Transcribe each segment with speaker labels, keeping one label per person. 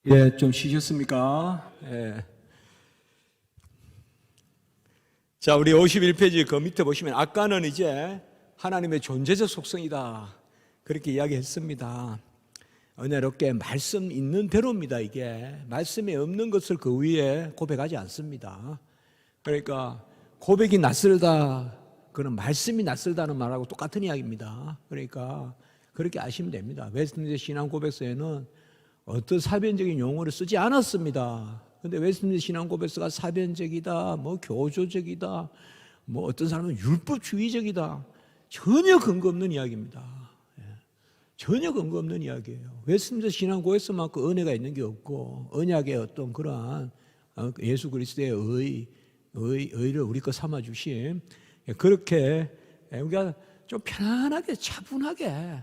Speaker 1: 예, 좀 쉬셨습니까? 예. 자, 우리 51페이지 그 밑에 보시면 아까는 이제 하나님의 존재적 속성이다 그렇게 이야기했습니다. 은혜롭게 말씀 있는 대로입니다. 이게 말씀에 없는 것을 그 위에 고백하지 않습니다. 그러니까 고백이 낯설다, 그는 말씀이 낯설다는 말하고 똑같은 이야기입니다. 그러니까 그렇게 아시면 됩니다. 웨스트민스터 신앙 고백서에는 어떤 사변적인 용어를 쓰지 않았습니다. 근데 웨스트민스터 신앙 고백서가 사변적이다, 뭐 교조적이다, 뭐 어떤 사람은 율법주의적이다, 전혀 근거 없는 이야기입니다. 예. 전혀 근거 없는 이야기예요. 웨스트민스터 신앙 고백서만큼 은혜가 있는 게 없고, 언약의 어떤 그러한 예수 그리스도의 의를 우리 거 삼아 주심, 그렇게 우리가 좀 편안하게 차분하게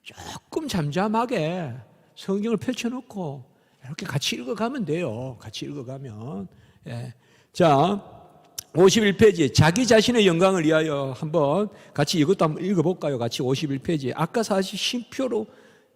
Speaker 1: 조금 잠잠하게 성경을 펼쳐놓고 이렇게 같이 읽어가면 돼요. 같이 읽어가면. 예. 자, 51페이지 자기 자신의 영광을 위하여 한번 같이 이것도 한번 읽어볼까요? 같이 51페이지. 아까 사실 쉼표로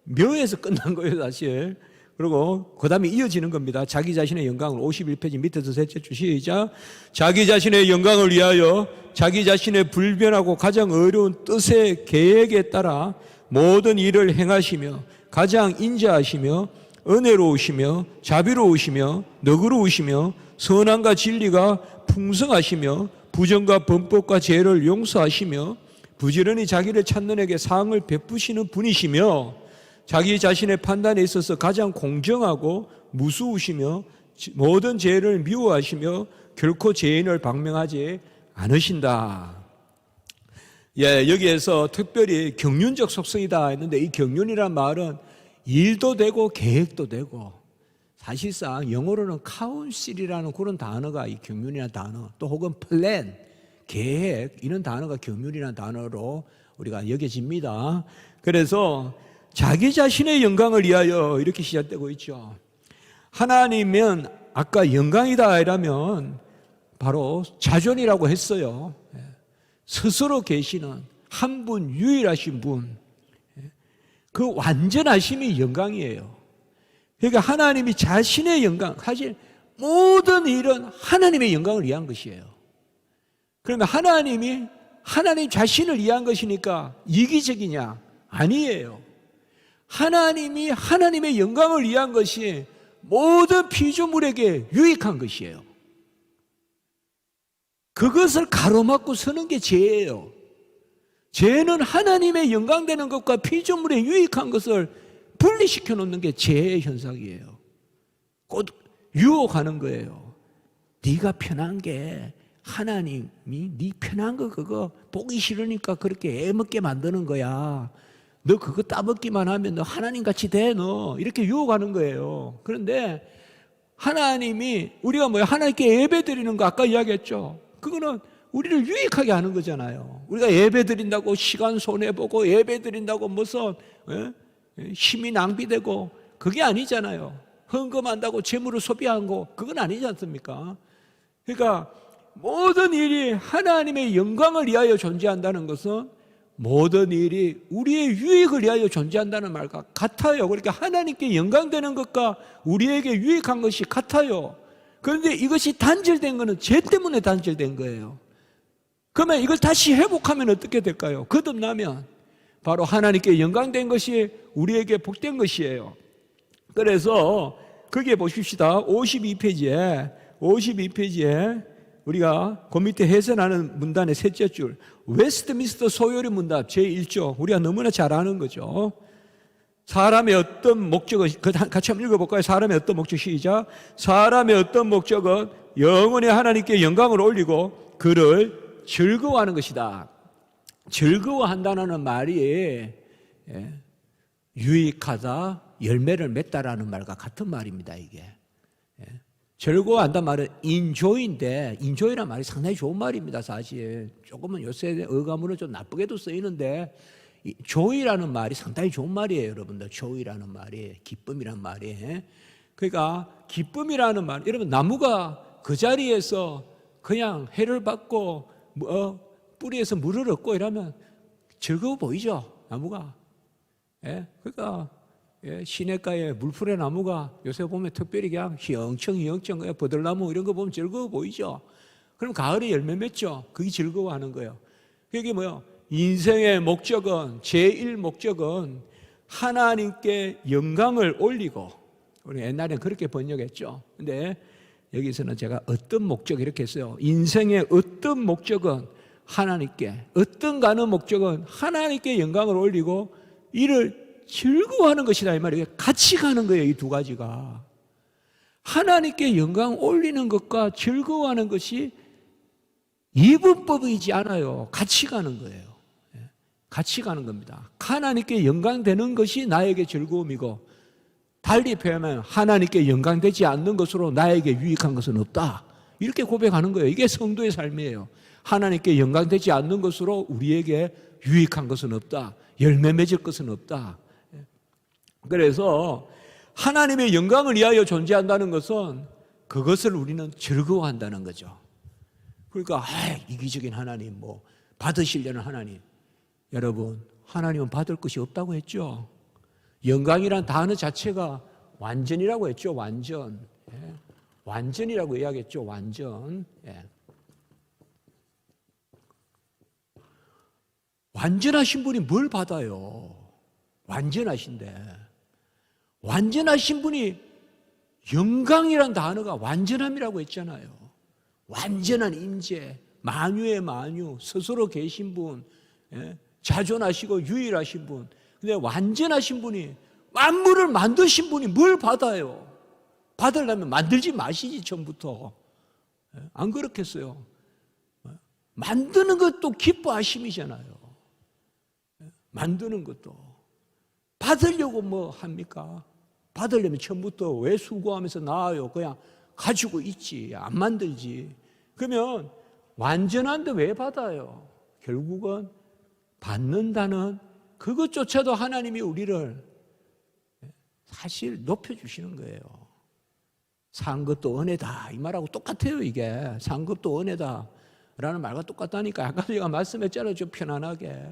Speaker 1: 묘에서 끝난 거예요, 사실. 그리고 그 다음에 이어지는 겁니다. 자기 자신의 영광을 51페이지 밑에서 셋째 줄 시작. 자기 자신의 영광을 위하여 자기 자신의 불변하고 가장 어려운 뜻의 계획에 따라 모든 일을 행하시며 가장 인자하시며 은혜로우시며 자비로우시며 너그러우시며 선함과 진리가 풍성하시며 부정과 범법과 죄를 용서하시며 부지런히 자기를 찾는 에게 사항을 베푸시는 분이시며 자기 자신의 판단에 있어서 가장 공정하고 무수우시며 모든 죄를 미워하시며 결코 죄인을 방명하지 않으신다. 예, 여기에서 특별히 경륜적 속성이다 했는데, 이 경륜이란 말은 일도 되고 계획도 되고, 사실상 영어로는 카운실이라는 그런 단어가 이 경륜이라는 단어, 또 혹은 플랜, 계획, 이런 단어가 경륜이라는 단어로 우리가 여겨집니다. 그래서 자기 자신의 영광을 위하여 이렇게 시작되고 있죠. 하나님은 아까 영광이다 이라면 바로 자존이라고 했어요. 스스로 계시는 한 분, 유일하신 분, 그 완전하심이 영광이에요. 그러니까 하나님이 자신의 영광, 사실 모든 일은 하나님의 영광을 위한 것이에요. 그러면 하나님이 하나님 자신을 위한 것이니까 이기적이냐? 아니에요. 하나님이 하나님의 영광을 위한 것이 모든 피조물에게 유익한 것이에요. 그것을 가로막고 서는 게 죄예요. 죄는 하나님의 영광되는 것과 피조물의 유익한 것을 분리시켜 놓는 게 죄의 현상이에요. 곧 유혹하는 거예요. 네가 편한 게 하나님이 네 편한 거 그거 보기 싫으니까 그렇게 애먹게 만드는 거야. 너 그거 따먹기만 하면 너 하나님같이 돼, 너. 이렇게 유혹하는 거예요. 그런데 하나님이 우리가 뭐야? 하나님께 예배 드리는 거 아까 이야기했죠. 그거는 우리를 유익하게 하는 거잖아요. 우리가 예배 드린다고 시간 손해보고 예배 드린다고 무슨 힘이 낭비되고 그게 아니잖아요. 헌금한다고 재물을 소비한 거 그건 아니지 않습니까? 그러니까 모든 일이 하나님의 영광을 위하여 존재한다는 것은 모든 일이 우리의 유익을 위하여 존재한다는 말과 같아요. 그러니까 하나님께 영광되는 것과 우리에게 유익한 것이 같아요. 그런데 이것이 단절된 것은 죄 때문에 단절된 거예요. 그러면 이걸 다시 회복하면 어떻게 될까요? 거듭나면 바로 하나님께 영광된 것이 우리에게 복된 것이에요. 그래서 거기에 보십시다. 52페이지에 우리가 그 밑에 해설하는 문단의 셋째 줄, 웨스트민스터 소요리 문답 제1조, 우리가 너무나 잘 아는 거죠. 사람의 어떤 목적은, 같이 한번 읽어볼까요? 사람의 어떤 목적, 시작. 사람의 어떤 목적은 영원히 하나님께 영광을 올리고 그를 즐거워하는 것이다. 즐거워한다는 말이 유익하다, 열매를 맺다라는 말과 같은 말입니다, 이게. 즐거워한다는 말은 enjoy인데, enjoy라는 말이 상당히 좋은 말입니다, 사실. 조금은 요새 어감으로 좀 나쁘게도 쓰이는데, joy라는 말이 상당히 좋은 말이에요, 여러분들. joy라는 말이, 기쁨이라는 말이. 그러니까 기쁨이라는 말, 여러분 나무가 그 자리에서 그냥 해를 받고 뿌리에서 물을 얻고 이러면 즐거워 보이죠, 나무가. 그러니까 예, 시냇가에 물풀의 나무가 요새 보면 특별히 그냥 휘영청 그냥 버들나무 이런 거 보면 즐거워 보이죠. 그럼 가을에 열매 맺죠. 그게 즐거워하는 거예요. 그게 뭐요? 인생의 목적은, 제1 목적은 하나님께 영광을 올리고, 우리 옛날엔 그렇게 번역했죠. 근데 여기서는 제가 어떤 목적 이렇게 했어요. 인생의 어떤 목적은 하나님께, 어떤 가는 목적은 하나님께 영광을 올리고 이를 즐거워하는 것이다 이 말이에요. 같이 가는 거예요. 이 두 가지가 하나님께 영광 올리는 것과 즐거워하는 것이 이분법이지 않아요. 같이 가는 거예요. 같이 가는 겁니다. 하나님께 영광되는 것이 나에게 즐거움이고, 달리 표현하면 하나님께 영광되지 않는 것으로 나에게 유익한 것은 없다, 이렇게 고백하는 거예요. 이게 성도의 삶이에요. 하나님께 영광되지 않는 것으로 우리에게 유익한 것은 없다, 열매 맺을 것은 없다. 그래서 하나님의 영광을 위하여 존재한다는 것은 그것을 우리는 즐거워한다는 거죠. 그러니까 이기적인 하나님, 뭐 받으시려는 하나님, 여러분 하나님은 받을 것이 없다고 했죠. 영광이란 단어 자체가 완전이라고 했죠. 완전. 예. 완전이라고 이야기했죠. 완전. 예. 완전하신 분이 뭘 받아요? 완전하신데. 완전하신 분이 영광이란 단어가 완전함이라고 했잖아요. 완전한 임재, 만유의 만유, 스스로 계신 분, 예? 자존하시고 유일하신 분. 근데 완전하신 분이, 만물을 만드신 분이 뭘 받아요? 받으려면 만들지 마시지 처음부터. 안 그렇겠어요? 만드는 것도 기뻐하심이잖아요. 만드는 것도. 받으려고 뭐 합니까? 받으려면 처음부터 왜 수고하면서 나와요? 그냥 가지고 있지, 안 만들지. 그러면 완전한데 왜 받아요? 결국은 받는다는 그것조차도 하나님이 우리를 사실 높여주시는 거예요. 산 것도 은혜다, 이 말하고 똑같아요. 이게 산 것도 은혜다 라는 말과 똑같다니까. 아까 제가 말씀했잖아요. 좀 편안하게.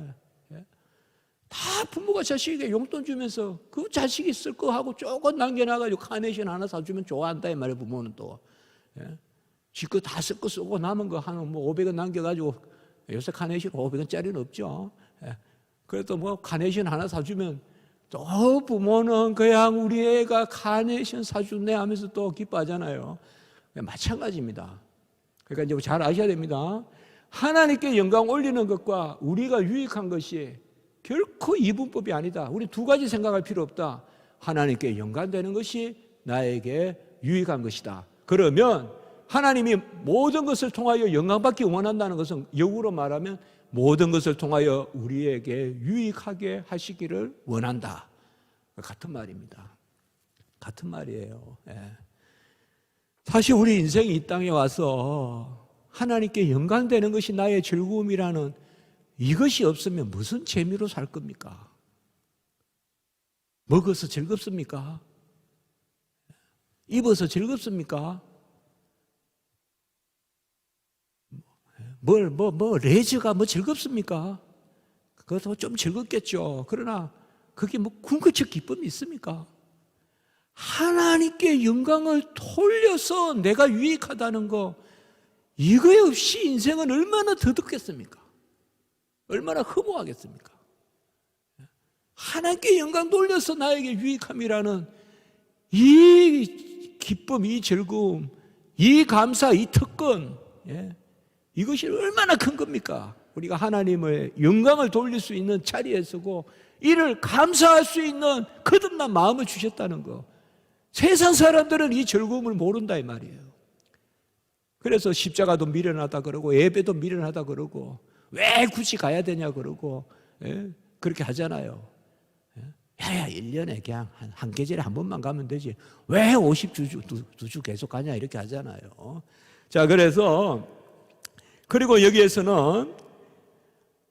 Speaker 1: 다 부모가 자식에게 용돈 주면서 그 자식이 쓸 거 하고 조금 남겨놔가지고 카네이션 하나 사주면 좋아한다 이 말이에요. 부모는 또 지거 다 쓸 거 쓰고 남은 거 한 뭐 500원 남겨가지고, 요새 카네이션 500원짜리는 없죠. 그래도 뭐 카네이션 하나 사주면 또 부모는 그냥 우리 애가 카네이션 사주네 하면서 또 기뻐하잖아요. 마찬가지입니다. 그러니까 이제 잘 아셔야 됩니다. 하나님께 영광 올리는 것과 우리가 유익한 것이 결코 이분법이 아니다. 우리 두 가지 생각할 필요 없다. 하나님께 영광되는 것이 나에게 유익한 것이다. 그러면 하나님이 모든 것을 통하여 영광받기 원한다는 것은 역으로 말하면 모든 것을 통하여 우리에게 유익하게 하시기를 원한다. 같은 말입니다. 같은 말이에요. 사실 우리 인생이 이 땅에 와서 하나님께 영광되는 것이 나의 즐거움이라는 이것이 없으면 무슨 재미로 살 겁니까? 먹어서 즐겁습니까? 입어서 즐겁습니까? 레저가 뭐 즐겁습니까? 그것도 좀 즐겁겠죠. 그러나 그게 뭐 궁극적 기쁨이 있습니까? 하나님께 영광을 돌려서 내가 유익하다는 거, 이거에 없이 인생은 얼마나 더럽겠습니까? 얼마나 허무하겠습니까? 하나님께 영광 돌려서 나에게 유익함이라는 이 기쁨, 이 즐거움, 이 감사, 이 특권, 이것이 얼마나 큰 겁니까? 우리가 하나님의 영광을 돌릴 수 있는 자리에 서고 이를 감사할 수 있는 거듭난 마음을 주셨다는 거. 세상 사람들은 이 즐거움을 모른다 이 말이에요. 그래서 십자가도 미련하다 그러고 예배도 미련하다 그러고 왜 굳이 가야 되냐 그러고 그렇게 하잖아요. 야야 1년에 그냥 한 계절에 한 번만 가면 되지 왜 52주 계속 가냐 이렇게 하잖아요. 자, 그리고 여기에서는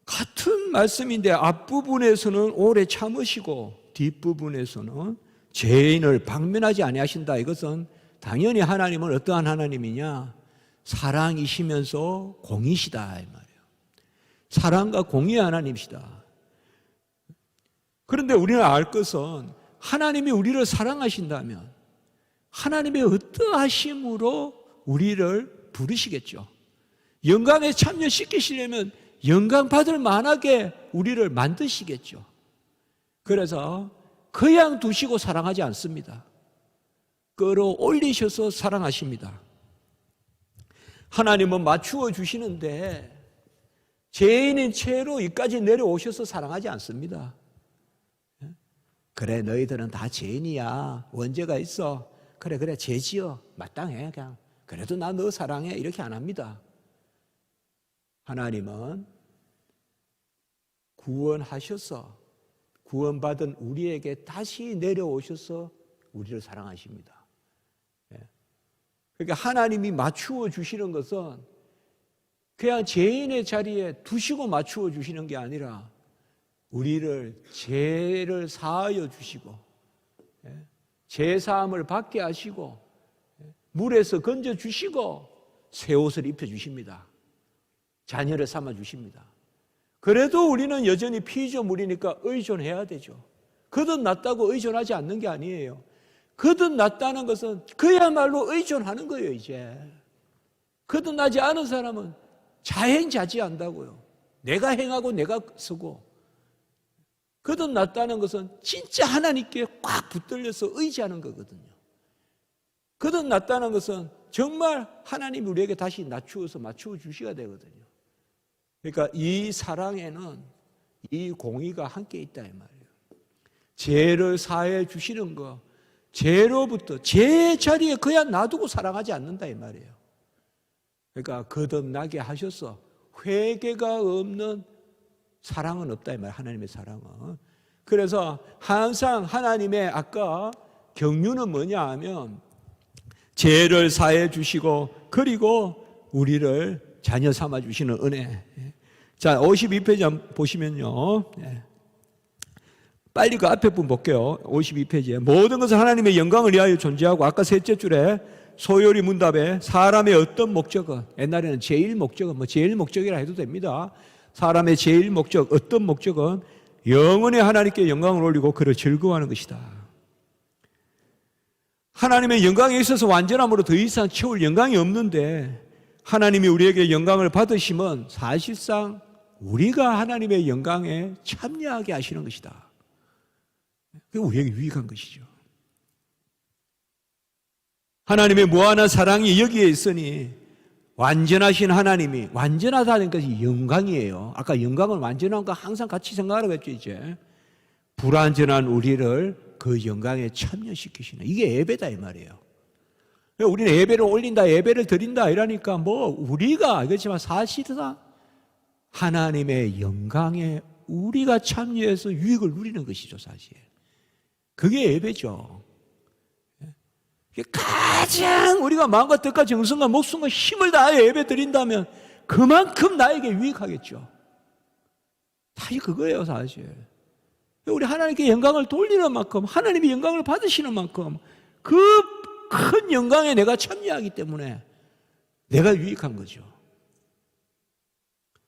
Speaker 1: 같은 말씀인데 앞부분에서는 오래 참으시고 뒷부분에서는 죄인을 방면하지 아니하신다. 이것은 당연히 하나님은 어떠한 하나님이냐? 사랑이시면서 공이시다 이 말이에요. 사랑과 공의의 하나님이시다. 그런데 우리는 알 것은 하나님이 우리를 사랑하신다면 하나님의 어떠하심으로 우리를 부르시겠죠. 영광에 참여시키시려면 영광 받을 만하게 우리를 만드시겠죠. 그래서 그냥 두시고 사랑하지 않습니다. 끌어올리셔서 사랑하십니다. 하나님은 맞추어 주시는데 죄인인 채로 이까지 내려오셔서 사랑하지 않습니다. 그래, 너희들은 다 죄인이야. 원죄가 있어. 그래, 죄지어. 마땅해. 그냥. 그래도 나 너 사랑해. 이렇게 안 합니다. 하나님은 구원하셔서 구원받은 우리에게 다시 내려오셔서 우리를 사랑하십니다. 그러니까 하나님이 맞추어 주시는 것은 그냥 죄인의 자리에 두시고 맞추어 주시는 게 아니라 우리를 죄를 사하여 주시고 죄사함을 받게 하시고 물에서 건져 주시고 새 옷을 입혀 주십니다. 자녀를 삼아 주십니다. 그래도 우리는 여전히 피조물이니까 의존해야 되죠. 거듭 났다고 의존하지 않는 게 아니에요. 거듭 났다는 것은 그야말로 의존하는 거예요. 이제 거듭 나지 않은 사람은 자행자지한다고요. 내가 행하고 내가 쓰고. 거듭 났다는 것은 진짜 하나님께 꽉 붙들려서 의지하는 거거든요. 거듭 났다는 것은 정말 하나님이 우리에게 다시 낮추어서 맞추어 주셔야 되거든요. 그러니까 이 사랑에는 이 공의가 함께 있다 이 말이에요. 죄를 사해 주시는 거, 죄로부터 죄의 자리에 그냥 놔두고 사랑하지 않는다 이 말이에요. 그러니까 거듭나게 하셔서 회개가 없는 사랑은 없다 이 말이에요. 하나님의 사랑은. 그래서 항상 하나님의 아까 경륜은 뭐냐 하면 죄를 사해 주시고 그리고 우리를 자녀 삼아 주시는 은혜. 자, 52페이지 한번 보시면요. 빨리 그 앞에 분 볼게요. 52페이지에 모든 것은 하나님의 영광을 위하여 존재하고 아까 셋째 줄에 소요리 문답에 사람의 어떤 목적은 옛날에는 제일 목적은 제일 목적이라 해도 됩니다. 사람의 제일 목적 어떤 목적은 영원히 하나님께 영광을 올리고 그를 즐거워하는 것이다. 하나님의 영광에 있어서 완전함으로 더 이상 채울 영광이 없는데 하나님이 우리에게 영광을 받으시면 사실상 우리가 하나님의 영광에 참여하게 하시는 것이다. 그게 우리에게 유익한 것이죠. 하나님의 무한한 사랑이 여기에 있으니 완전하신 하나님이 완전하다는 것이 영광이에요. 아까 영광을 완전한 거 항상 같이 생각하라고 했죠. 이제 불완전한 우리를 그 영광에 참여시키시는 이게 예배다 이 말이에요. 우리는 예배를 올린다, 예배를 드린다 이러니까 우리가 그렇지만 사실상 하나님의 영광에 우리가 참여해서 유익을 누리는 것이죠, 사실. 그게 예배죠. 가장 우리가 마음과 뜻과 정성과 목숨과 힘을 다해 예배 드린다면 그만큼 나에게 유익하겠죠. 사실 그거예요, 사실. 우리 하나님께 영광을 돌리는 만큼, 하나님이 영광을 받으시는 만큼 그 큰 영광에 내가 참여하기 때문에 내가 유익한 거죠.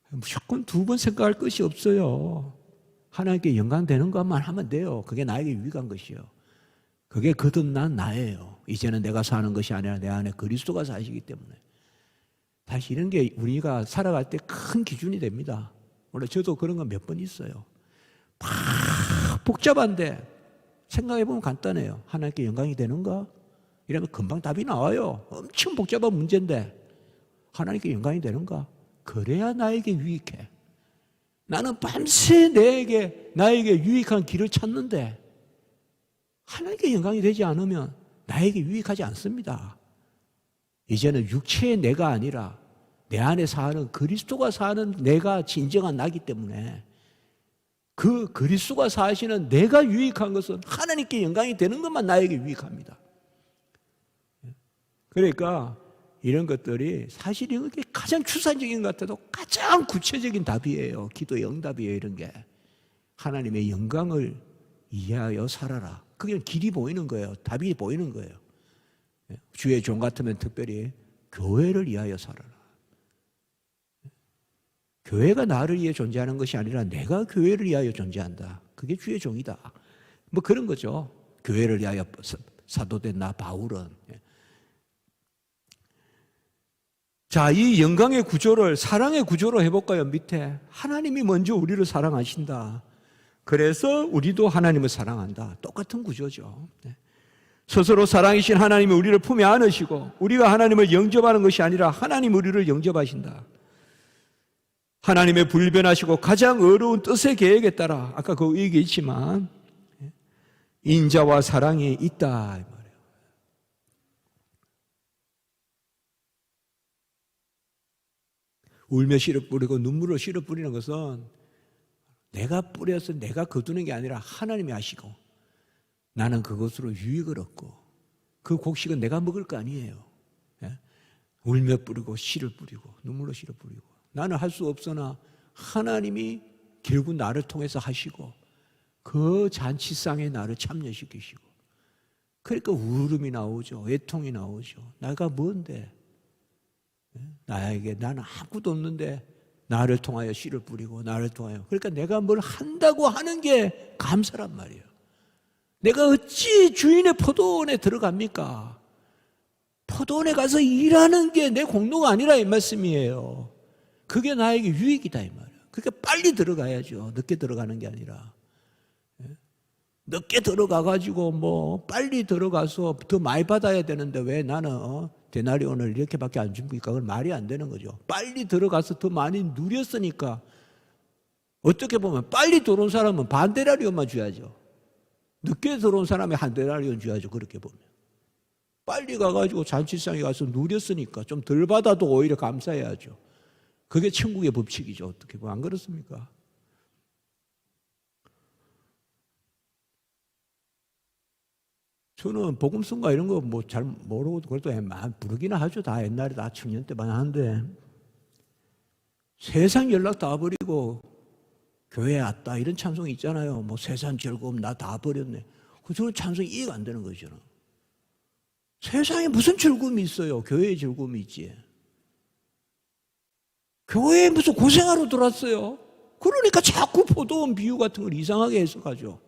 Speaker 1: 무조건 두 번 생각할 것이 없어요. 하나님께 영광 되는 것만 하면 돼요. 그게 나에게 유익한 것이요. 그게 거듭난 나예요. 이제는 내가 사는 것이 아니라 내 안에 그리스도가 사시기 때문에. 사실 이런 게 우리가 살아갈 때 큰 기준이 됩니다. 원래 저도 그런 거 몇 번 있어요. 막 복잡한데 생각해보면 간단해요. 하나님께 영광이 되는가? 이러면 금방 답이 나와요. 엄청 복잡한 문제인데 하나님께 영광이 되는가? 그래야 나에게 유익해. 나는 밤새 나에게 유익한 길을 찾는데 하나님께 영광이 되지 않으면 나에게 유익하지 않습니다. 이제는 육체의 내가 아니라 내 안에 사는 그리스도가 사는 내가 진정한 나기 때문에 그 그리스도가 사시는 내가 유익한 것은 하나님께 영광이 되는 것만 나에게 유익합니다. 그러니까 이런 것들이 사실 이게 가장 추상적인 것 같아도 가장 구체적인 답이에요. 기도의 응답이에요. 이런 게 하나님의 영광을 이해하여 살아라. 그게 길이 보이는 거예요. 답이 보이는 거예요. 주의 종 같으면 특별히 교회를 위하여 살아라. 교회가 나를 위해 존재하는 것이 아니라 내가 교회를 위하여 존재한다. 그게 주의 종이다. 그런 거죠. 교회를 위하여 사도된 나 바울은. 자, 이 영광의 구조를 사랑의 구조로 해볼까요? 밑에 하나님이 먼저 우리를 사랑하신다. 그래서 우리도 하나님을 사랑한다. 똑같은 구조죠. 스스로 사랑이신 하나님이 우리를 품에 안으시고 우리가 하나님을 영접하는 것이 아니라 하나님 우리를 영접하신다. 하나님의 불변하시고 가장 어려운 뜻의 계획에 따라 아까 그 얘기했지만 인자와 사랑이 있다 이 말이에요. 울며 씨를 뿌리고 눈물로 씨를 뿌리는 것은 내가 뿌려서 내가 거두는 게 아니라 하나님이 하시고 나는 그것으로 유익을 얻고 그 곡식은 내가 먹을 거 아니에요. 울며 뿌리고 씨를 뿌리고 눈물로 씨를 뿌리고 나는 할 수 없으나 하나님이 결국 나를 통해서 하시고 그 잔치상에 나를 참여시키시고 그러니까 울음이 나오죠. 애통이 나오죠. 내가 뭔데? 나에게 나는 아무것도 없는데 나를 통하여 씨를 뿌리고 나를 통하여 그러니까 내가 뭘 한다고 하는 게 감사란 말이에요. 내가 어찌 주인의 포도원에 들어갑니까? 포도원에 가서 일하는 게 내 공로가 아니라 이 말씀이에요. 그게 나에게 유익이다 이 말이에요. 그러니까 빨리 들어가야죠. 늦게 들어가는 게 아니라. 늦게 들어가가지고 뭐 빨리 들어가서 더 많이 받아야 되는데 왜 나는 데나리온을 이렇게밖에 안 줍니까? 그건 말이 안 되는 거죠. 빨리 들어가서 더 많이 누렸으니까 어떻게 보면 빨리 들어온 사람은 반 데나리온만 줘야죠. 늦게 들어온 사람이 한 데나리온 줘야죠. 그렇게 보면. 빨리 가가지고 잔치상에 가서 누렸으니까 좀 덜 받아도 오히려 감사해야죠. 그게 천국의 법칙이죠. 어떻게 보면 안 그렇습니까? 저는 복음성가 이런 거 뭐 잘 모르고 그래도 부르기는 하죠. 다 옛날에 다 청년 때만 하는데 세상 연락 다 버리고 교회 왔다 이런 찬송이 있잖아요. 뭐 세상 즐거움 나 다 버렸네. 저는 찬송이 이해가 안 되는 거죠. 세상에 무슨 즐거움이 있어요? 교회에 즐거움이 있지. 교회에 무슨 고생하러 들어왔어요? 그러니까 자꾸 포도원 비유 같은 걸 이상하게 해석하죠.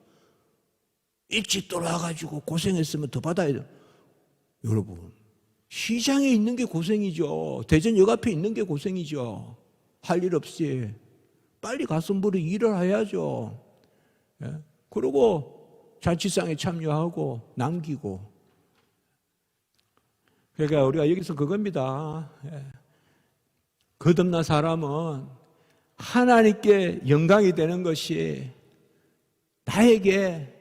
Speaker 1: 일찍 돌아와가지고 고생했으면 더 받아야 돼요. 여러분, 시장에 있는 게 고생이죠. 대전역 앞에 있는 게 고생이죠. 할 일 없이 빨리 가서 뭐 일을 해야죠. 그리고 잔치상에 참여하고 남기고. 그러니까 우리가 여기서 그겁니다. 거듭난 사람은 하나님께 영광이 되는 것이 나에게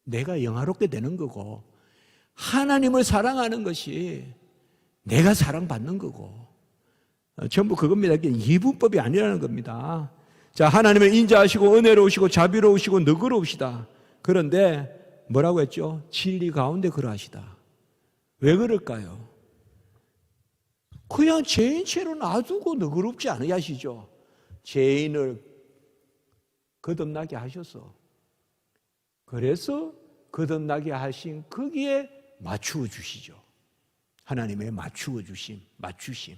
Speaker 1: 내가 영화롭게 되는 거고 하나님을 사랑하는 것이 내가 사랑받는 거고 전부 그겁니다. 이게 이분법이 아니라는 겁니다. 자, 하나님을 인자하시고 은혜로우시고 자비로우시고 너그러우시다. 그런데 뭐라고 했죠? 진리 가운데 그러하시다. 왜 그럴까요? 그냥 죄인체로 놔두고 너그럽지 않으게 하시죠. 죄인을 거듭나게 하셔서 그래서 거듭나게 하신 거기에 맞추어 주시죠. 하나님의 맞추어 주심, 맞추심.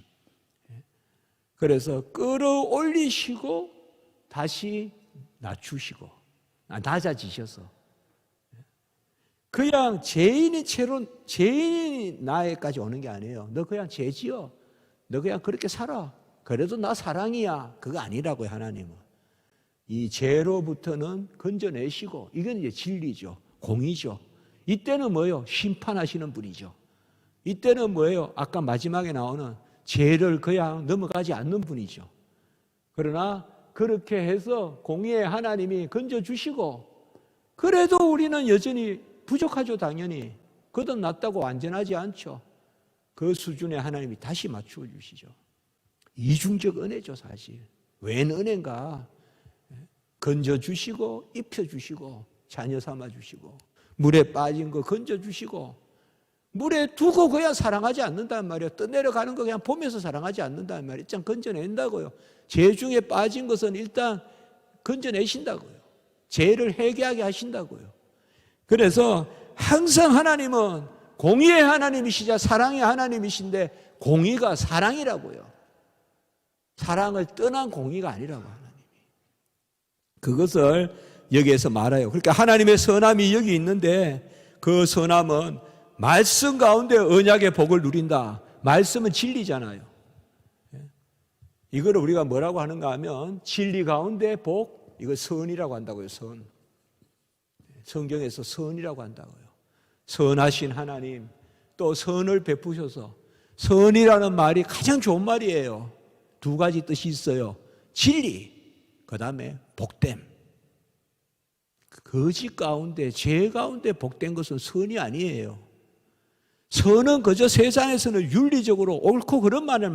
Speaker 1: 그래서 끌어올리시고 다시 낮추시고 낮아지셔서 그냥 죄인의 채로 죄인이 나에까지 오는 게 아니에요. 너 그냥 죄 지어. 너 그냥 그렇게 살아. 그래도 나 사랑이야. 그거 아니라고요, 하나님은. 이 죄로부터는 건져내시고 이건 이제 진리죠. 공의죠. 이때는 뭐예요? 심판하시는 분이죠. 이때는 뭐예요? 아까 마지막에 나오는 죄를 그냥 넘어가지 않는 분이죠. 그러나 그렇게 해서 공의의 하나님이 건져주시고 그래도 우리는 여전히 부족하죠. 당연히. 거듭났다고 완전하지 않죠. 그 수준에 하나님이 다시 맞추어 주시죠. 이중적 은혜죠, 사실. 웬 은혜인가? 건져주시고 입혀주시고 자녀 삼아주시고 물에 빠진 거 건져주시고 물에 두고 그냥 사랑하지 않는단 말이에요. 떠내려가는 거 그냥 보면서 사랑하지 않는단 말이에요. 일단 건져낸다고요. 죄 중에 빠진 것은 일단 건져내신다고요. 죄를 회개하게 하신다고요. 그래서 항상 하나님은 공의의 하나님이시자 사랑의 하나님이신데 공의가 사랑이라고요. 사랑을 떠난 공의가 아니라고 하나님이. 그것을 여기에서 말해요. 그러니까 하나님의 선함이 여기 있는데 그 선함은 말씀 가운데 언약의 복을 누린다. 말씀은 진리잖아요. 이거를 우리가 뭐라고 하는가 하면 진리 가운데 복, 이거 선이라고 한다고요. 선. 성경에서 선이라고 한다고요. 선하신 하나님, 또 선을 베푸셔서, 선이라는 말이 가장 좋은 말이에요. 두 가지 뜻이 있어요. 진리, 그 다음에 복됨. 거짓 가운데, 죄 가운데 복된 것은 선이 아니에요. 선은 그저 세상에서는 윤리적으로 옳고 그런 말을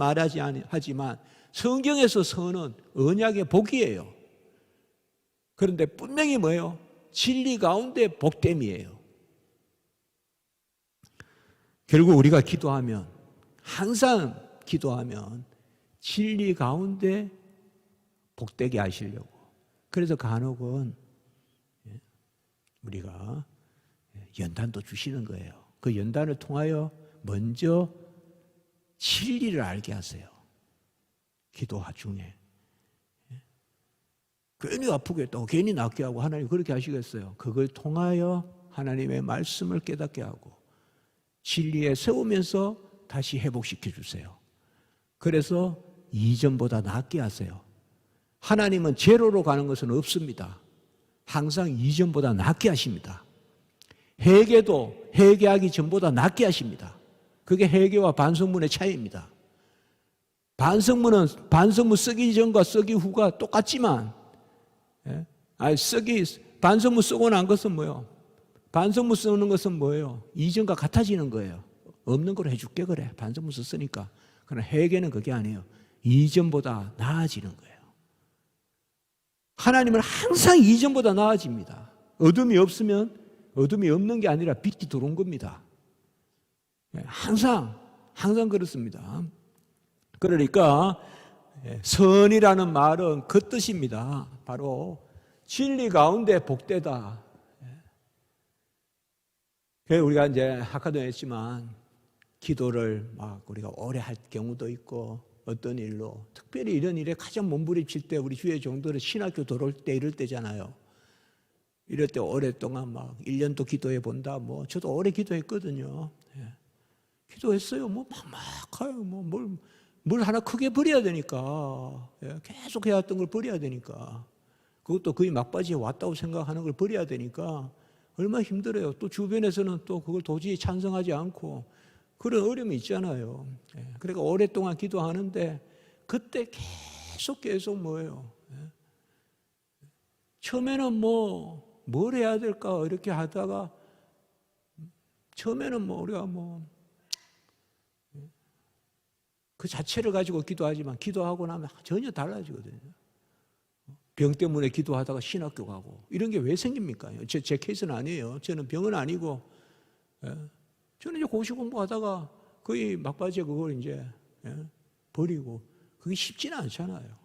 Speaker 1: 하지만 성경에서 선은 언약의 복이에요. 그런데 분명히 뭐예요? 진리 가운데 복됨이에요. 결국 우리가 기도하면, 항상 기도하면 진리 가운데 복되게 하시려고. 그래서 간혹은 우리가 연단도 주시는 거예요. 그 연단을 통하여 먼저 진리를 알게 하세요. 기도 중에. 괜히 아프게 했다고 괜히 낫게 하고 하나님 그렇게 하시겠어요? 그걸 통하여 하나님의 말씀을 깨닫게 하고 진리에 세우면서 다시 회복시켜 주세요. 그래서 이전보다 낫게 하세요. 하나님은 제로로 가는 것은 없습니다. 항상 이전보다 낫게 하십니다. 회개도 회개하기 전보다 낫게 하십니다. 그게 회개와 반성문의 차이입니다. 반성문 쓰기 전과 쓰기 후가 똑같지만, 반성문 쓰고 난 것은 뭐예요? 반성문 쓰는 것은 뭐예요? 이전과 같아지는 거예요. 없는 걸 해줄게 그래. 반성문 썼으니까. 그러나 회개는 그게 아니에요. 이전보다 나아지는 거예요. 하나님은 항상 이전보다 나아집니다. 어둠이 없으면 어둠이 없는 게 아니라 빛이 들어온 겁니다. 항상 그렇습니다. 그러니까 선이라는 말은 그 뜻입니다. 바로 진리 가운데 복되다. 우리가 이제 아까도 했지만 기도를 막 우리가 오래 할 경우도 있고 어떤 일로 특별히 이런 일에 가장 몸부림칠 때 우리 주의 종들은 신학교 들어올 때 이럴 때잖아요. 이럴 때 오랫동안 막 1년도 기도해 본다. 뭐 저도 오래 기도했거든요. 기도했어요. 뭐 막막해요. 뭐 뭘 하나 크게 버려야 되니까. 계속 해왔던 걸 버려야 되니까. 그것도 거의 막바지에 왔다고 생각하는 걸 버려야 되니까 얼마나 힘들어요. 또 주변에서는 또 그걸 도저히 찬성하지 않고 그런 어려움이 있잖아요. 그러니까 오랫동안 기도하는데 그때 계속 뭐예요? 처음에는 뭘 해야 될까 이렇게 하다가 처음에는 우리가 그 자체를 가지고 기도하지만 기도하고 나면 전혀 달라지거든요. 병 때문에 기도하다가 신학교 가고 이런 게 왜 생깁니까? 제 케이스는 아니에요. 저는 병은 아니고 저는 이제 고시 공부하다가 거의 막바지에 그걸 이제 버리고 그게 쉽지는 않잖아요.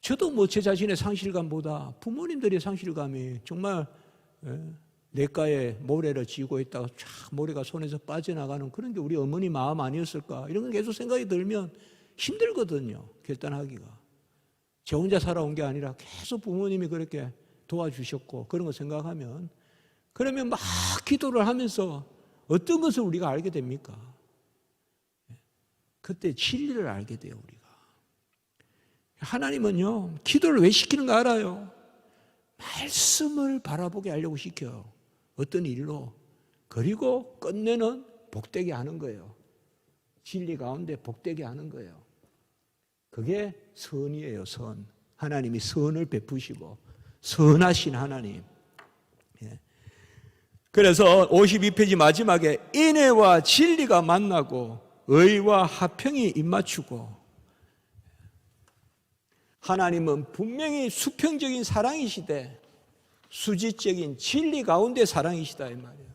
Speaker 1: 저도 제 자신의 상실감보다 부모님들의 상실감이 정말 냇가에 모래를 쥐고 있다가 쫙 모래가 손에서 빠져나가는 그런 게 우리 어머니 마음 아니었을까 이런 건 계속 생각이 들면 힘들거든요. 결단하기가. 저 혼자 살아온 게 아니라 계속 부모님이 그렇게 도와주셨고 그런 거 생각하면 그러면 막 기도를 하면서 어떤 것을 우리가 알게 됩니까? 그때 진리를 알게 돼요. 우리가. 하나님은요 기도를 왜 시키는가 알아요? 말씀을 바라보게 하려고 시켜요. 어떤 일로. 그리고 끝내는 복되게 하는 거예요. 진리 가운데 복되게 하는 거예요. 그게 선이에요. 선. 하나님이 선을 베푸시고 선하신 하나님. 그래서 52페이지 마지막에 인애와 진리가 만나고 의와 화평이 입맞추고 하나님은 분명히 수평적인 사랑이시되 수지적인 진리 가운데 사랑이시다 이 말이에요.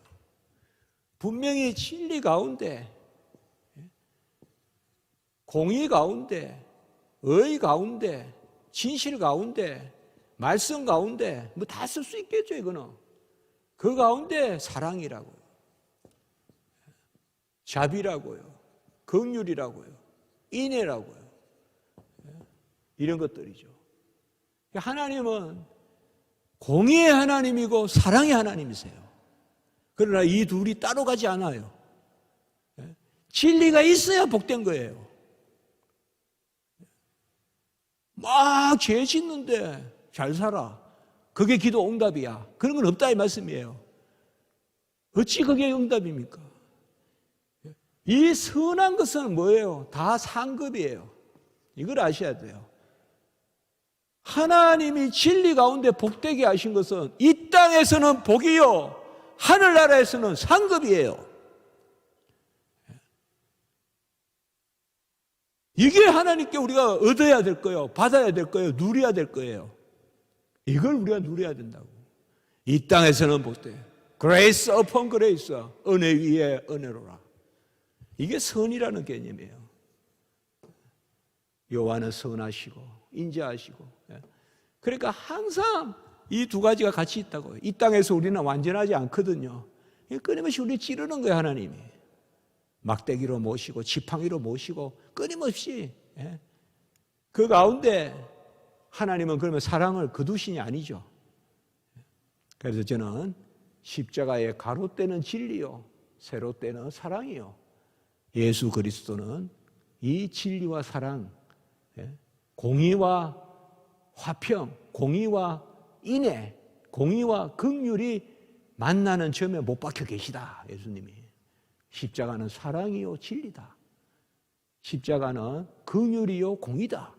Speaker 1: 분명히 진리 가운데 공의 가운데 의 가운데 진실 가운데 말씀 가운데 다 쓸 수 있겠죠 이거는. 그 가운데 사랑이라고요. 자비라고요. 긍휼이라고요. 인애라고요. 이런 것들이죠. 하나님은 공의의 하나님이고 사랑의 하나님이세요. 그러나 이 둘이 따로 가지 않아요. 진리가 있어야 복된 거예요. 막 죄 짓는데 잘 살아. 그게 기도 응답이야. 그런 건 없다 이 말씀이에요. 어찌 그게 응답입니까? 이 선한 것은 뭐예요? 다 상급이에요. 이걸 아셔야 돼요. 하나님이 진리 가운데 복되게 하신 것은 이 땅에서는 복이요, 하늘나라에서는 상급이에요. 이게 하나님께 우리가 얻어야 될 거예요. 받아야 될 거예요. 누려야 될 거예요. 이걸 우리가 누려야 된다고. 이 땅에서는 복돼. Grace upon grace. 은혜 위에 은혜로라. 이게 선이라는 개념이에요. 여호와는 선하시고 인자하시고. 그러니까 항상 이 두 가지가 같이 있다고요. 이 땅에서 우리는 완전하지 않거든요. 끊임없이 우리 찌르는 거예요, 하나님이. 막대기로 모시고 지팡이로 모시고 끊임없이. 그 가운데 하나님은 그러면 사랑을 거두신이 아니죠. 그래서 저는 십자가의 가로 때는 진리요, 세로 때는 사랑이요. 예수 그리스도는 이 진리와 사랑, 공의와 화평, 공의와 인애, 공의와 긍휼이 만나는 점에 못 박혀 계시다, 예수님이. 십자가는 사랑이요 진리다. 십자가는 긍휼이요 공의다.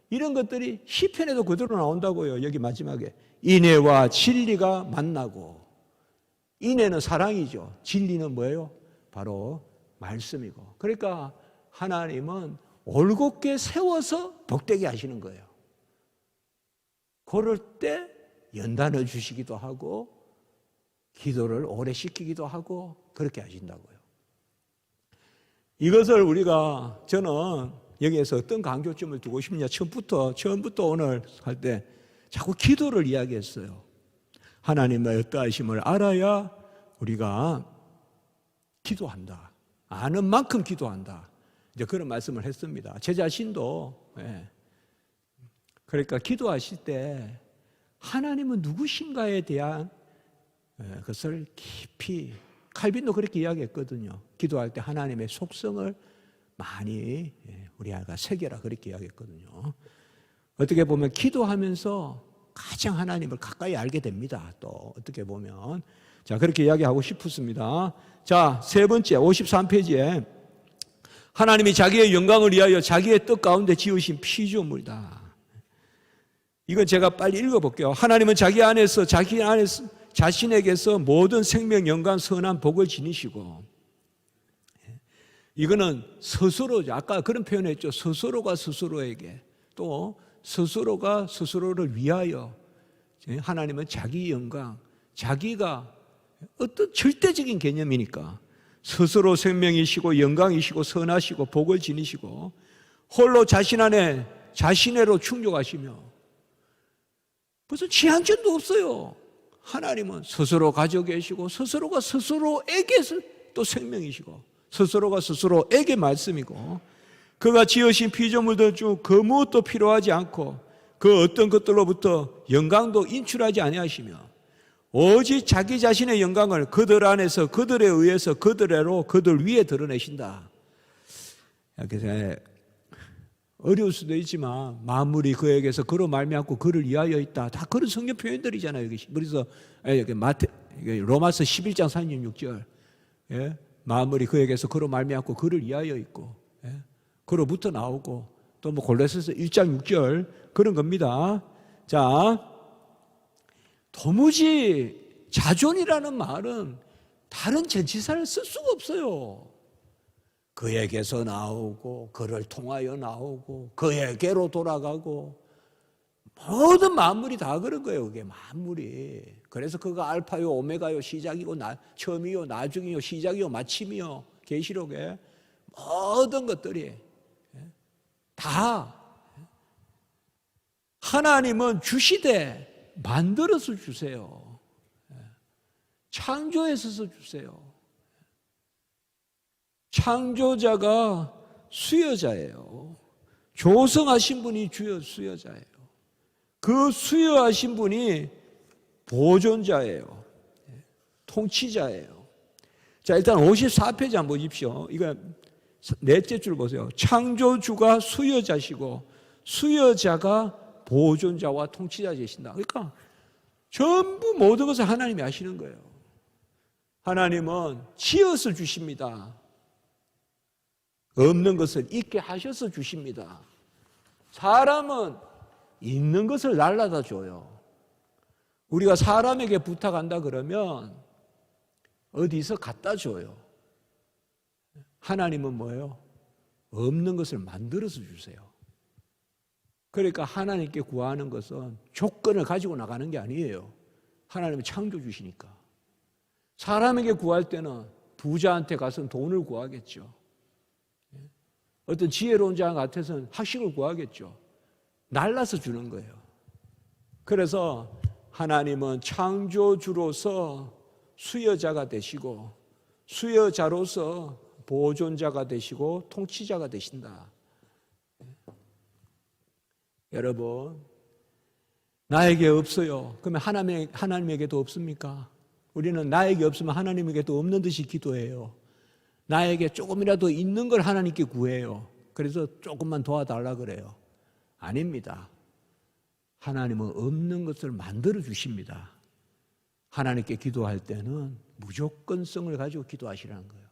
Speaker 1: 이런 것들이 시편에도 그대로 나온다고요. 여기 마지막에 인애와 진리가 만나고, 인애는 사랑이죠. 진리는 뭐예요? 바로 말씀이고. 그러니까 하나님은 올곧게 세워서 복되게 하시는 거예요. 그럴 때 연단을 주시기도 하고 기도를 오래 시키기도 하고 그렇게 하신다고요. 이것을 우리가, 저는 여기에서 어떤 강조점을 두고 싶냐, 처음부터 오늘 할 때 자꾸 기도를 이야기했어요. 하나님의 어떠하심을 알아야 우리가 기도한다. 아는 만큼 기도한다. 이제 그런 말씀을 했습니다. 제 자신도. 그러니까 기도하실 때 하나님은 누구신가에 대한 것을 깊이, 칼빈도 그렇게 이야기했거든요. 기도할 때 하나님의 속성을 많이 우리가 새겨라, 그렇게 이야기했거든요. 어떻게 보면 기도하면서 가장 하나님을 가까이 알게 됩니다. 또 어떻게 보면. 자, 그렇게 이야기하고 싶었습니다. 자, 세 번째 53페이지에 하나님이 자기의 영광을 위하여 자기의 뜻 가운데 지으신 피조물이다. 이건 제가 빨리 읽어볼게요. 하나님은 자기 안에서 자신에게서 모든 생명, 영광, 선한 복을 지니시고, 이거는 스스로죠. 아까 그런 표현했죠. 스스로가 스스로에게, 또 스스로가 스스로를 위하여. 하나님은 자기 영광, 자기가 어떤 절대적인 개념이니까 스스로 생명이시고 영광이시고 선하시고 복을 지니시고 홀로 자신 안에 자신애로 충족하시며 무슨 지향점도 없어요. 하나님은 스스로 가지고 계시고 스스로가 스스로에게 또 생명이시고 스스로가 스스로에게 말씀이고, 그가 지으신 피조물들 중 그 무엇도 필요하지 않고 그 어떤 것들로부터 영광도 인출하지 아니하시며 오직 자기 자신의 영광을 그들 안에서 그들에 의해서 그들애로 그들 위에 드러내신다. 그래서 어려울 수도 있지만 만물이 그에게서 그로 말미암고 그를 위하여 있다. 다 그런 성경 표현들이잖아요. 그래서 로마서 11장 36절. 만물이 그에게서 그로 말미암고 그를 위하여 있고, 그로부터 나오고, 또 뭐 골로새서 1장 6절 그런 겁니다. 자, 도무지 자존이라는 말은 다른 전치사를 쓸 수가 없어요. 그에게서 나오고 그를 통하여 나오고 그에게로 돌아가고, 모든 만물이 다 그런 거예요. 그게 만물이. 그래서 그가 알파요 오메가요, 시작이고 처음이요 나중이요 시작이요 마침이요. 계시록에 모든 것들이 다 하나님은 주시되 만들어서 주세요. 창조해서 주세요. 창조자가 수여자예요. 조성하신 분이 수여자예요. 그 수여하신 분이 보존자예요. 통치자예요. 자, 일단 54페이지 한번 보십시오. 이거 넷째 줄 보세요. 창조주가 수여자시고 수여자가 보존자와 통치자 되신다. 그러니까 전부 모든 것을 하나님이 하시는 거예요. 하나님은 지어서 주십니다. 없는 것을 있게 하셔서 주십니다. 사람은 있는 것을 날라다 줘요. 우리가 사람에게 부탁한다 그러면 어디서 갖다 줘요. 하나님은 뭐예요? 없는 것을 만들어서 주세요. 그러니까 하나님께 구하는 것은 조건을 가지고 나가는 게 아니에요. 하나님은 창조주시니까. 사람에게 구할 때는 부자한테 가서는 돈을 구하겠죠. 어떤 지혜로운 자 같아서는 학식을 구하겠죠. 날라서 주는 거예요. 그래서 하나님은 창조주로서 수여자가 되시고 수여자로서 보존자가 되시고 통치자가 되신다. 여러분, 나에게 없어요. 그러면 하나님에게도 없습니까? 우리는 나에게 없으면 하나님에게도 없는 듯이 기도해요. 나에게 조금이라도 있는 걸 하나님께 구해요. 그래서 조금만 도와달라 그래요. 아닙니다. 하나님은 없는 것을 만들어 주십니다. 하나님께 기도할 때는 무조건성을 가지고 기도하시라는 거예요.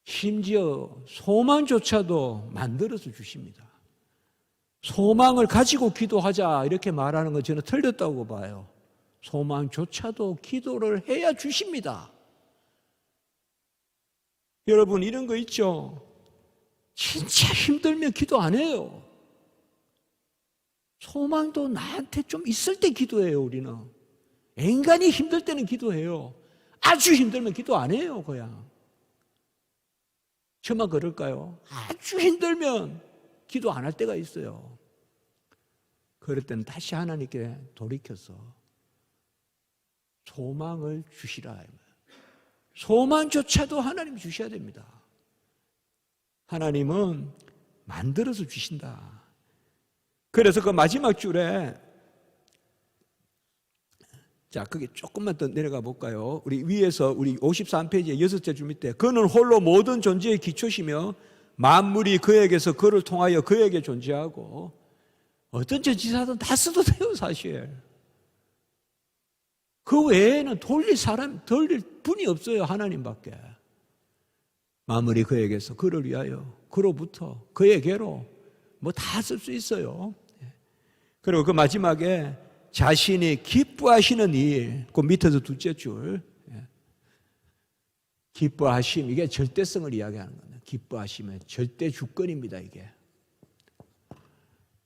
Speaker 1: 심지어 소망조차도 만들어서 주십니다. 소망을 가지고 기도하자 이렇게 말하는 건 저는 틀렸다고 봐요. 소망조차도 기도를 해야 주십니다. 여러분, 이런 거 있죠? 진짜 힘들면 기도 안 해요. 소망도 나한테 좀 있을 때 기도해요. 우리는 인간이 힘들 때는 기도해요. 아주 힘들면 기도 안 해요. 그냥 저만 그럴까요? 아주 힘들면 기도 안 할 때가 있어요. 그럴 때는 다시 하나님께 돌이켜서 소망을 주시라. 소망조차도 하나님이 주셔야 됩니다. 하나님은 만들어서 주신다. 그래서 그 마지막 줄에, 자, 거기 조금만 더 내려가 볼까요? 우리 위에서 우리 53페이지의 6째 줄 밑에, 그는 홀로 모든 존재의 기초시며 만물이 그에게서 그를 통하여 그에게 존재하고, 어떤 지사든 다 써도 돼요. 사실 그 외에는 돌릴 분이 없어요. 하나님밖에. 만물이 그에게서 그를 위하여 그로부터 그에게로 뭐 다 쓸 수 있어요. 그리고 그 마지막에 자신이 기뻐하시는 일, 그 밑에서 둘째 줄, 기뻐하심, 이게 절대성을 이야기하는 거예요. 기뻐하심은 절대 주권입니다. 이게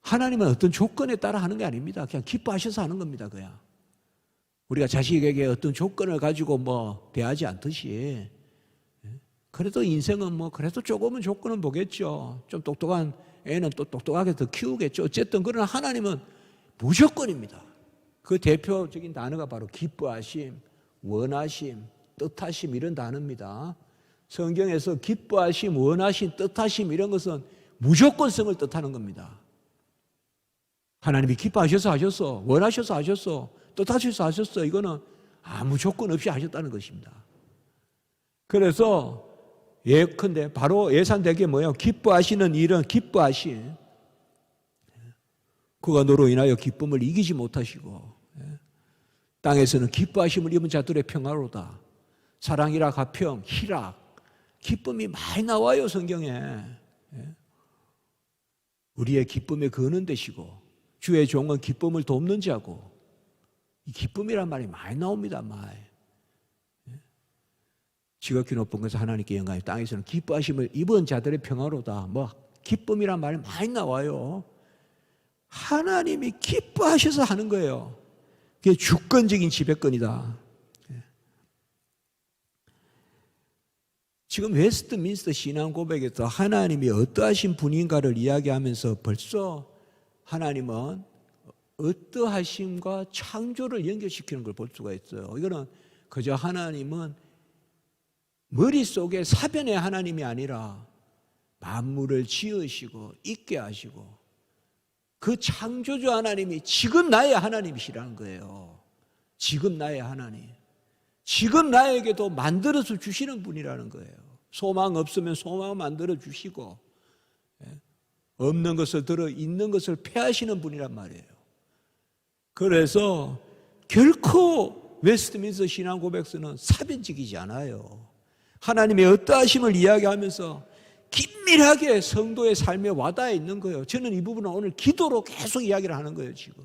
Speaker 1: 하나님은 어떤 조건에 따라 하는 게 아닙니다. 그냥 기뻐하셔서 하는 겁니다. 그냥 우리가 자식에게 어떤 조건을 가지고 뭐 대하지 않듯이, 그래도 인생은 뭐 그래도 조금은 조건은 보겠죠. 좀 똑똑한 애는 또 똑똑하게 더 키우겠죠. 어쨌든 그러나 하나님은 무조건입니다. 그 대표적인 단어가 바로 기뻐하심, 원하심, 뜻하심 이런 단어입니다. 성경에서 기뻐하심, 원하심, 뜻하심 이런 것은 무조건성을 뜻하는 겁니다. 하나님이 기뻐하셔서 하셨어, 원하셔서 하셨어, 뜻하셔서 하셨어, 이거는 아무 조건 없이 하셨다는 것입니다. 그래서 예컨대 바로 예산되게 뭐예요? 기뻐하시는 일은 기뻐하심. 그가 너로 인하여 기쁨을 이기지 못하시고, 땅에서는 기뻐하심을 입은 자들의 평화로다. 사랑이라 가평, 희락, 기쁨이 많이 나와요. 성경에. 우리의 기쁨의 근원 되시고 주의 종은 기쁨을 돕는 자고, 이 기쁨이란 말이 많이 나옵니다. 많이. 지극히 높은 것은 하나님께 영광이, 땅에서는 기뻐하심을 입은 자들의 평화로다. 뭐 기쁨이란 말이 많이 나와요. 하나님이 기뻐하셔서 하는 거예요. 그게 주권적인 지배권이다. 지금 웨스트민스터 신앙 고백에서 하나님이 어떠하신 분인가를 이야기하면서 벌써 하나님은 어떠하심과 창조를 연결시키는 걸 볼 수가 있어요. 이거는 그저 하나님은 머릿속에 사변의 하나님이 아니라 만물을 지으시고 있게 하시고 그 창조주 하나님이 지금 나의 하나님이시라는 거예요. 지금 나의 하나님. 지금 나에게도 만들어서 주시는 분이라는 거예요. 소망 없으면 소망 만들어 주시고, 없는 것을 들어 있는 것을 폐하시는 분이란 말이에요. 그래서 결코 웨스트민스터 신앙 고백서는 사변적이지 않아요. 하나님의 어떠하심을 이야기하면서 긴밀하게 성도의 삶에 와닿아 있는 거예요. 저는 이 부분은 오늘 기도로 계속 이야기를 하는 거예요, 지금.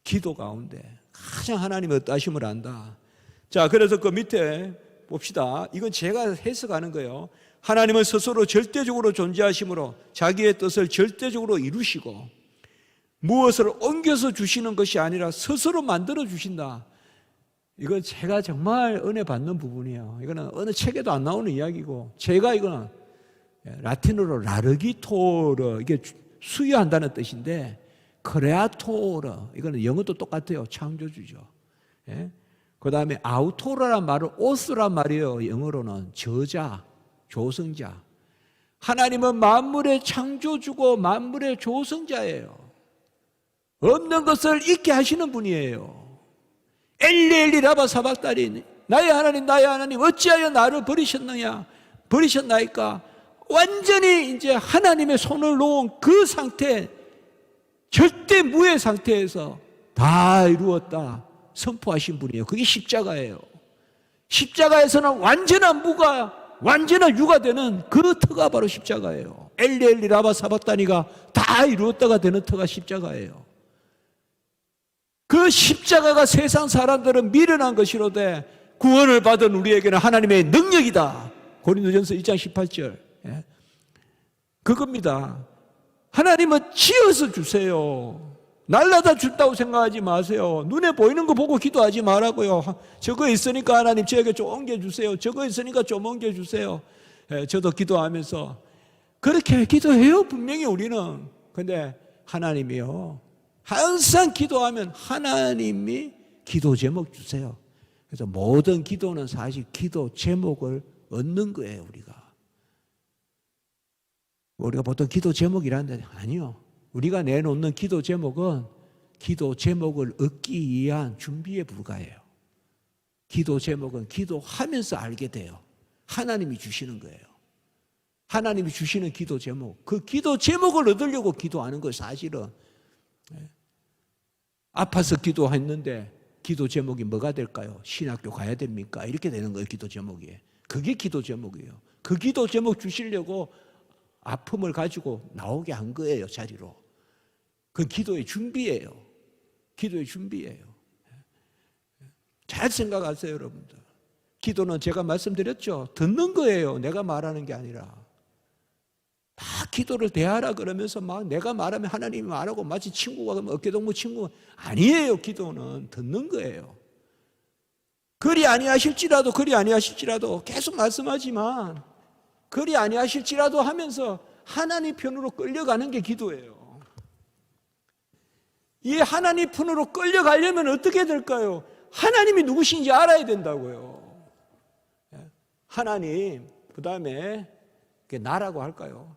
Speaker 1: 기도 가운데 가장 하나님의 어떠하심을 안다. 자, 그래서 그 밑에 봅시다. 이건 제가 해석하는 거예요. 하나님은 스스로 절대적으로 존재하심으로 자기의 뜻을 절대적으로 이루시고 무엇을 옮겨서 주시는 것이 아니라 스스로 만들어 주신다. 이건 제가 정말 은혜 받는 부분이에요. 이거는 어느 책에도 안 나오는 이야기고, 제가 이거는 라틴어로 라르기토르, 이게 수유한다는 뜻인데, 크레아토르, 이거는 영어도 똑같아요. 창조주죠. 그 다음에 아우토르란 말은 오스란 말이에요. 영어로는 저자, 조성자. 하나님은 만물의 창조주고 만물의 조성자예요. 없는 것을 있게 하시는 분이에요. 엘리 라바 사박다리, 나의 하나님 어찌하여 나를 버리셨나이까. 완전히 이제 하나님의 손을 놓은 그 상태, 절대 무의 상태에서 다 이루었다 선포하신 분이에요. 그게 십자가예요. 십자가에서는 완전한 무가 완전한 유가 되는 그 터가 바로 십자가예요. 엘리 라바 사박다니가 다 이루었다가 되는 터가 십자가예요. 그 십자가가 세상 사람들은 미련한 것이로되 구원을 받은 우리에게는 하나님의 능력이다. 고린도전서 1장 18절. 그겁니다. 하나님은 지어서 주세요. 날라다 준다고 생각하지 마세요. 눈에 보이는 거 보고 기도하지 말라고요. 저거 있으니까 하나님 저에게 좀 옮겨주세요. 저거 있으니까 좀 옮겨주세요. 저도 기도하면서 그렇게 기도해요. 분명히 우리는. 근데 하나님이요, 항상 기도하면 하나님이 기도 제목 주세요. 그래서 모든 기도는 사실 기도 제목을 얻는 거예요. 우리가 보통 기도 제목이라는데 아니요. 우리가 내놓는 기도 제목은 기도 제목을 얻기 위한 준비에 불과해요. 기도 제목은 기도하면서 알게 돼요. 하나님이 주시는 거예요. 하나님이 주시는 기도 제목. 그 기도 제목을 얻으려고 기도하는 거예요. 사실은. 아파서 기도했는데 기도 제목이 뭐가 될까요? 신학교 가야 됩니까? 이렇게 되는 거예요. 기도 제목이. 그게 기도 제목이에요. 그 기도 제목 주시려고 아픔을 가지고 나오게 한 거예요. 자리로. 그 기도의 준비예요. 기도의 준비예요. 잘 생각하세요, 여러분들. 기도는 제가 말씀드렸죠. 듣는 거예요. 내가 말하는 게 아니라. 막 기도를 대하라 그러면서 막 내가 말하면 하나님이 말하고 마치 친구가 그러면 어깨동무 친구. 아니에요. 기도는 듣는 거예요. 그리 아니하실지라도 계속 말씀하지만 그리 아니하실지라도 하면서 하나님 편으로 끌려가는 게 기도예요. 이 하나님 편으로 끌려가려면 어떻게 될까요? 하나님이 누구신지 알아야 된다고요. 하나님, 그 다음에 나라고 할까요?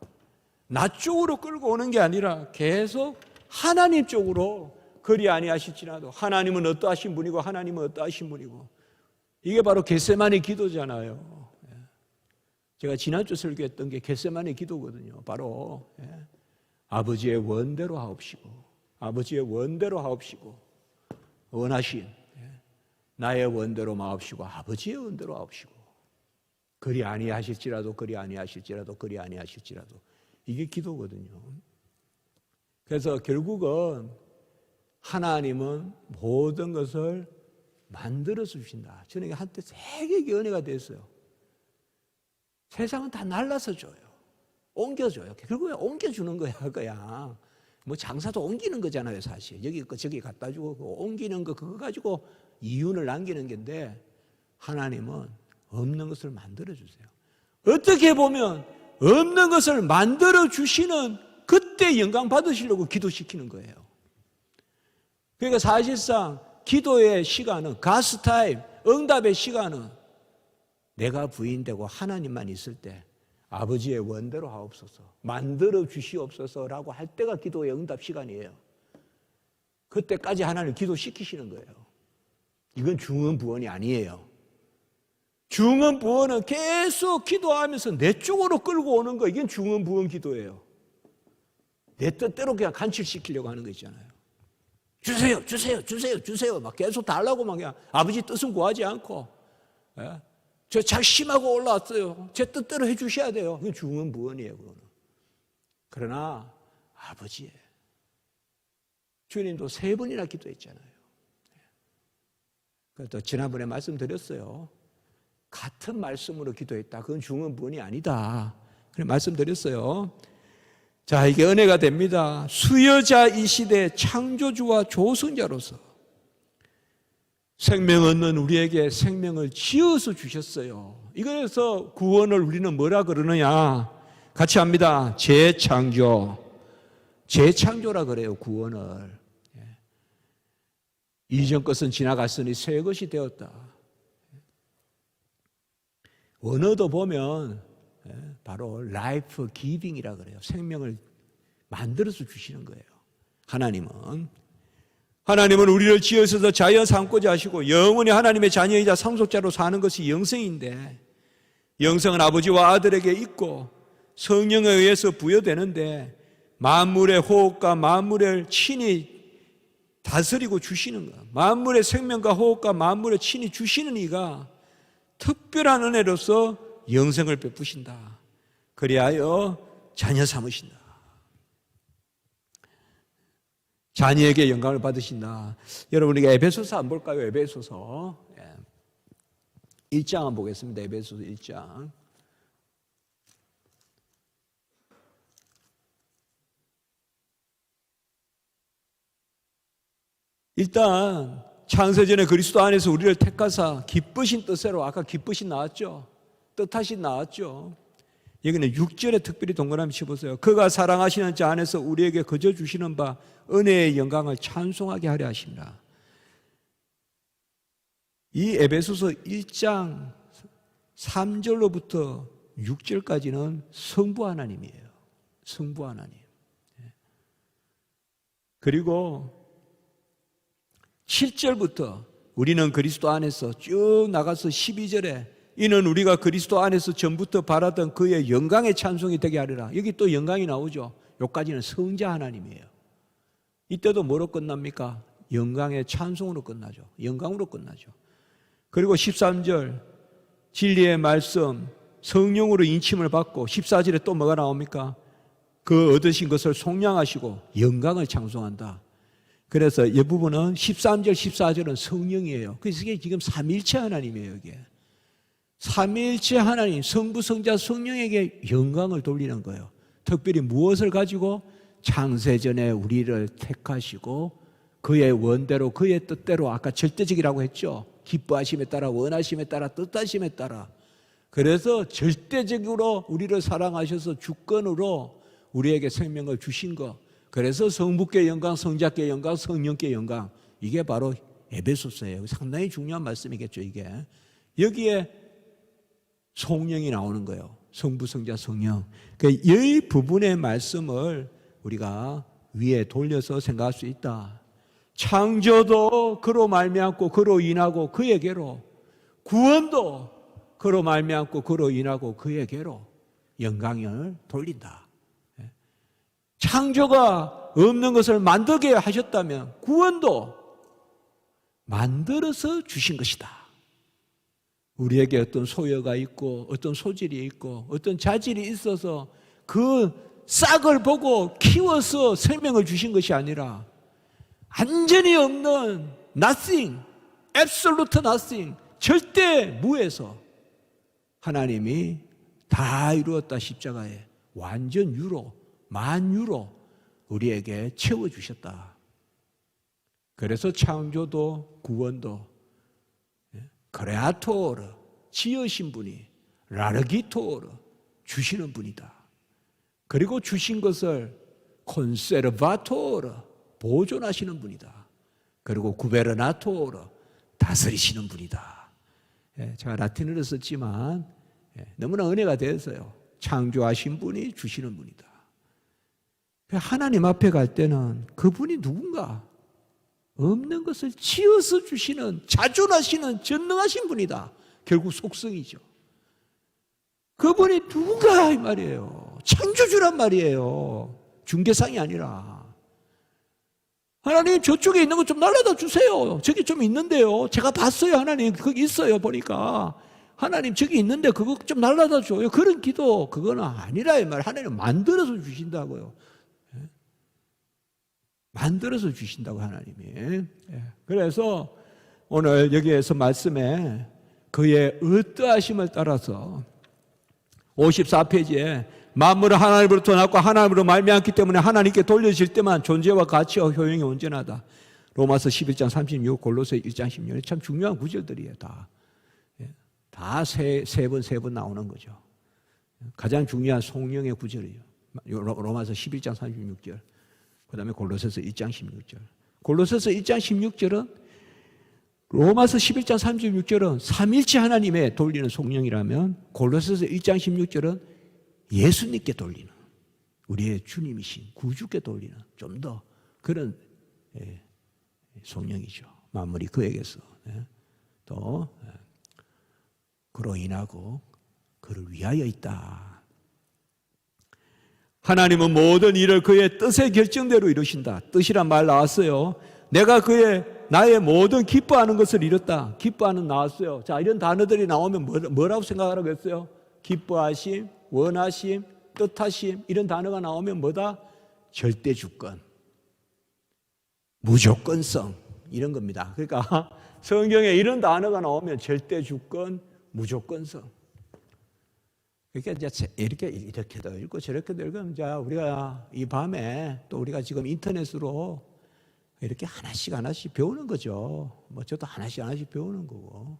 Speaker 1: 나 쪽으로 끌고 오는 게 아니라 계속 하나님 쪽으로 그리 아니하실지라도 하나님은 어떠하신 분이고 하나님은 어떠하신 분이고, 이게 바로 겟세마네 기도잖아요. 제가 지난주 설교했던 게 겟세마네 기도거든요. 바로 아버지의 원대로 하옵시고, 아버지의 원대로 하옵시고, 원하신 나의 원대로 마옵시고 아버지의 원대로 하옵시고, 그리 아니하실지라도 이게 기도거든요. 그래서 결국은 하나님은 모든 것을 만들어서 주신다. 저는 한때 되게 은혜가 됐어요. 세상은 다 날라서 줘요. 옮겨줘요. 결국에 옮겨주는 거야, 그야. 뭐 장사도 옮기는 거잖아요, 사실. 여기 거 저기 갖다 주고 옮기는 거 그거 가지고 이윤을 남기는 건데, 하나님은 없는 것을 만들어 주세요. 어떻게 보면 없는 것을 만들어 주시는 그때 영광 받으시려고 기도시키는 거예요. 그러니까 사실상 기도의 시간은, 가스 타임, 응답의 시간은 내가 부인되고 하나님만 있을 때, 아버지의 원대로 하옵소서, 만들어 주시옵소서라고 할 때가 기도의 응답 시간이에요. 그때까지 하나님 기도시키시는 거예요. 이건 중언부언이 아니에요. 중언부언은 계속 기도하면서 내 쪽으로 끌고 오는 거, 이건 중언부언 기도예요. 내 뜻대로 그냥 간칠시키려고 하는 거 있잖아요. 주세요, 주세요, 주세요, 주세요. 막 계속 달라고 막 그냥 아버지 뜻은 구하지 않고, 예? 저 작심하고 올라왔어요. 제 뜻대로 해 주셔야 돼요. 그건 중언부언이에요, 그거는. 그러나 아버지의 주님도 3번이나 기도했잖아요. 그래서 지난번에 말씀드렸어요. 같은 말씀으로 기도했다. 그건 중언부언이 아니다. 그래 말씀드렸어요. 자, 이게 은혜가 됩니다. 수여자 이 시대 창조주와 조성자로서 생명 얻는 우리에게 생명을 지어서 주셨어요. 이거에서 구원을 우리는 뭐라 그러느냐? 같이 합니다. 재창조. 재창조라 그래요, 구원을. 이전 것은 지나갔으니 새 것이 되었다. 원어도 보면 바로 라이프 기빙이라 그래요. 생명을 만들어서 주시는 거예요. 하나님은 우리를 지어서 자연 삼고자 하시고 영원히 하나님의 자녀이자 상속자로 사는 것이 영생인데, 영생은 아버지와 아들에게 있고 성령에 의해서 부여되는데 만물의 호흡과 만물을 친히 다스리고 주시는 것, 만물의 생명과 호흡과 만물을 친히 주시는 이가 특별한 은혜로서 영생을 베푸신다. 그리하여 자녀 삼으신다. 자녀에게 영광을 받으신다. 여러분, 우리가 에베소서 한번 볼까요? 에베소서 1장 한번 보겠습니다. 에베소서 1장. 일단 창세전에 그리스도 안에서 우리를 택하사 기쁘신 뜻으로, 아까 기쁘신 나왔죠? 뜻하신 나왔죠? 여기는 6절에 특별히 동그라미 쳐보세요. 그가 사랑하시는 자 안에서 우리에게 거저 주시는 바 은혜의 영광을 찬송하게 하려 하십니다. 이 에베소서 1장 3절로부터 6절까지는 성부 하나님이에요. 성부 하나님. 그리고 7절부터 우리는 그리스도 안에서 쭉 나가서 12절에 이는 우리가 그리스도 안에서 전부터 바라던 그의 영광의 찬송이 되게 하리라. 여기 또 영광이 나오죠. 여기까지는 성자 하나님이에요. 이때도 뭐로 끝납니까? 영광의 찬송으로 끝나죠. 영광으로 끝나죠. 그리고 13절 진리의 말씀, 성령으로 인침을 받고 14절에 또 뭐가 나옵니까? 그 얻으신 것을 속량하시고 영광을 창송한다. 그래서 이 부분은 13절, 14절은 성령이에요. 그래서 이게 지금 삼위일체 하나님이에요. 이게 삼위일체 하나님, 성부, 성자, 성령에게 영광을 돌리는 거예요. 특별히 무엇을 가지고? 창세전에 우리를 택하시고 그의 원대로, 그의 뜻대로, 아까 절대적이라고 했죠. 기뻐하심에 따라, 원하심에 따라, 뜻하심에 따라. 그래서 절대적으로 우리를 사랑하셔서 주권으로 우리에게 생명을 주신 것. 그래서 성부께 영광, 성자께 영광, 성령께 영광. 이게 바로 에베소서예요. 상당히 중요한 말씀이겠죠, 이게. 여기에 성령이 나오는 거예요. 성부, 성자, 성령. 이 부분의 말씀을 우리가 위에 돌려서 생각할 수 있다. 창조도 그로 말미암고 그로 인하고 그에게로, 구원도 그로 말미암고 그로 인하고 그에게로 영광을 돌린다. 창조가 없는 것을 만들게 하셨다면 구원도 만들어서 주신 것이다. 우리에게 어떤 소여가 있고 어떤 소질이 있고 어떤 자질이 있어서 그 싹을 보고 키워서 생명을 주신 것이 아니라 완전히 없는 nothing, absolute nothing, 절대 무에서 하나님이 다 이루었다. 십자가에 완전 유로, 만유로 우리에게 채워주셨다. 그래서 창조도 구원도 크레아토르, 지으신 분이 라르기토르, 주시는 분이다. 그리고 주신 것을 콘세르바토르, 보존하시는 분이다. 그리고 구베르나토르, 다스리시는 분이다. 제가 라틴어를 썼지만 너무나 은혜가 되었어요. 창조하신 분이 주시는 분이다. 하나님 앞에 갈 때는 그분이 누군가? 없는 것을 지어서 주시는 자존하시는 전능하신 분이다. 결국 속성이죠. 그분이 누군가 이 말이에요. 창조주란 말이에요. 중개상이 아니라. 하나님 저쪽에 있는 거 좀 날라다 주세요. 저기 좀 있는데요. 제가 봤어요. 하나님 거기 있어요. 보니까. 하나님 저기 있는데 그거 좀 날라다 줘요. 그런 기도 그거는 아니라 이 말. 하나님 만들어서 주신다고요. 만들어서 주신다고 하나님이. 그래서 오늘 여기에서 말씀에 그의 어떠하심을 따라서 54페이지에 만물은 하나님으로부터 났고 하나님으로 말미암기 때문에 하나님께 돌려질 때만 존재와 가치와 효용이 온전하다. 로마서 11장 36, 골로새 1장 16. 참 중요한 구절들이에요. 다 세 번 나오는 거죠. 가장 중요한 성령의 구절이에요. 로마서 11장 36절. 그 다음에 골로새서 1장 16절. 골로새서 1장 16절은 로마서 11장 36절은 삼일체 하나님의 돌리는 성령이라면 골로새서 1장 16절은 예수님께 돌리는 우리의 주님이신 구주께 돌리는 좀 더 그런 성령이죠. 만물이 그에게서 또 그로 인하고 그를 위하여 있다. 하나님은 모든 일을 그의 뜻의 결정대로 이루신다. 뜻이란 말 나왔어요. 내가 나의 모든 기뻐하는 것을 이뤘다. 기뻐하는 나왔어요. 자, 이런 단어들이 나오면 뭐라고 생각하라고 했어요? 기뻐하심, 원하심, 뜻하심 이런 단어가 나오면 뭐다? 절대주권, 무조건성 이런 겁니다. 그러니까 성경에 이런 단어가 나오면 절대주권, 무조건성. 그러니까 이제 이렇게도 읽고 저렇게도 읽으면 이제 우리가 이 밤에 또 우리가 지금 인터넷으로 이렇게 하나씩 배우는 거죠. 뭐 저도 하나씩 배우는 거고.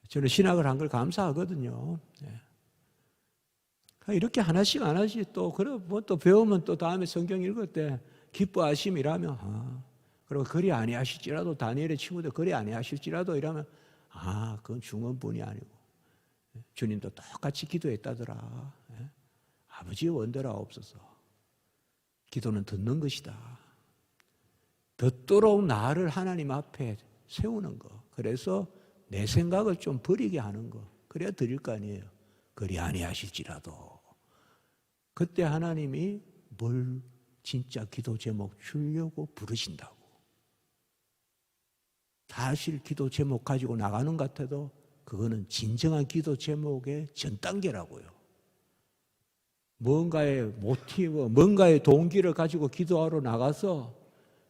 Speaker 1: 저는 신학을 한 걸 감사하거든요. 이렇게 하나씩 또 뭐 또 배우면 또 다음에 성경 읽을 때 기뻐하심이라면 그리고 그리 아니하실지라도 다니엘의 친구들 그리 아니하실지라도 이러면 그건 중언뿐이 아니고 주님도 똑같이 기도했다더라. 아버지의 원대라 없어서 기도는 듣는 것이다. 듣도록 나를 하나님 앞에 세우는 거. 그래서 내 생각을 좀 버리게 하는 거. 그래야 드릴 거 아니에요. 그리 아니하실지라도. 그때 하나님이 뭘 진짜 기도 제목 주려고 부르신다고. 사실 기도 제목 가지고 나가는 것 같아도 그거는 진정한 기도 제목의 전 단계라고요. 뭔가의 모티브, 뭔가의 동기를 가지고 기도하러 나가서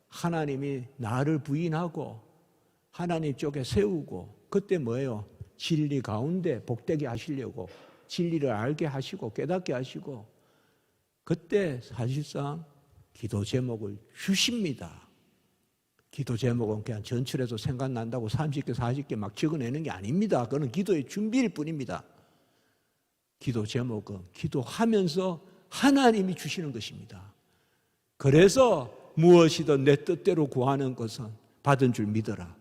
Speaker 1: 하나님이 나를 부인하고 하나님 쪽에 세우고 그때 뭐예요? 진리 가운데 복되게 하시려고 진리를 알게 하시고 깨닫게 하시고 그때 사실상 기도 제목을 주십니다. 기도 제목은 그냥 전철에서 생각난다고 30개, 40개 막 적어내는 게 아닙니다. 그건 기도의 준비일 뿐입니다. 기도 제목은 기도하면서 하나님이 주시는 것입니다. 그래서 무엇이든 내 뜻대로 구하는 것은 받은 줄 믿어라.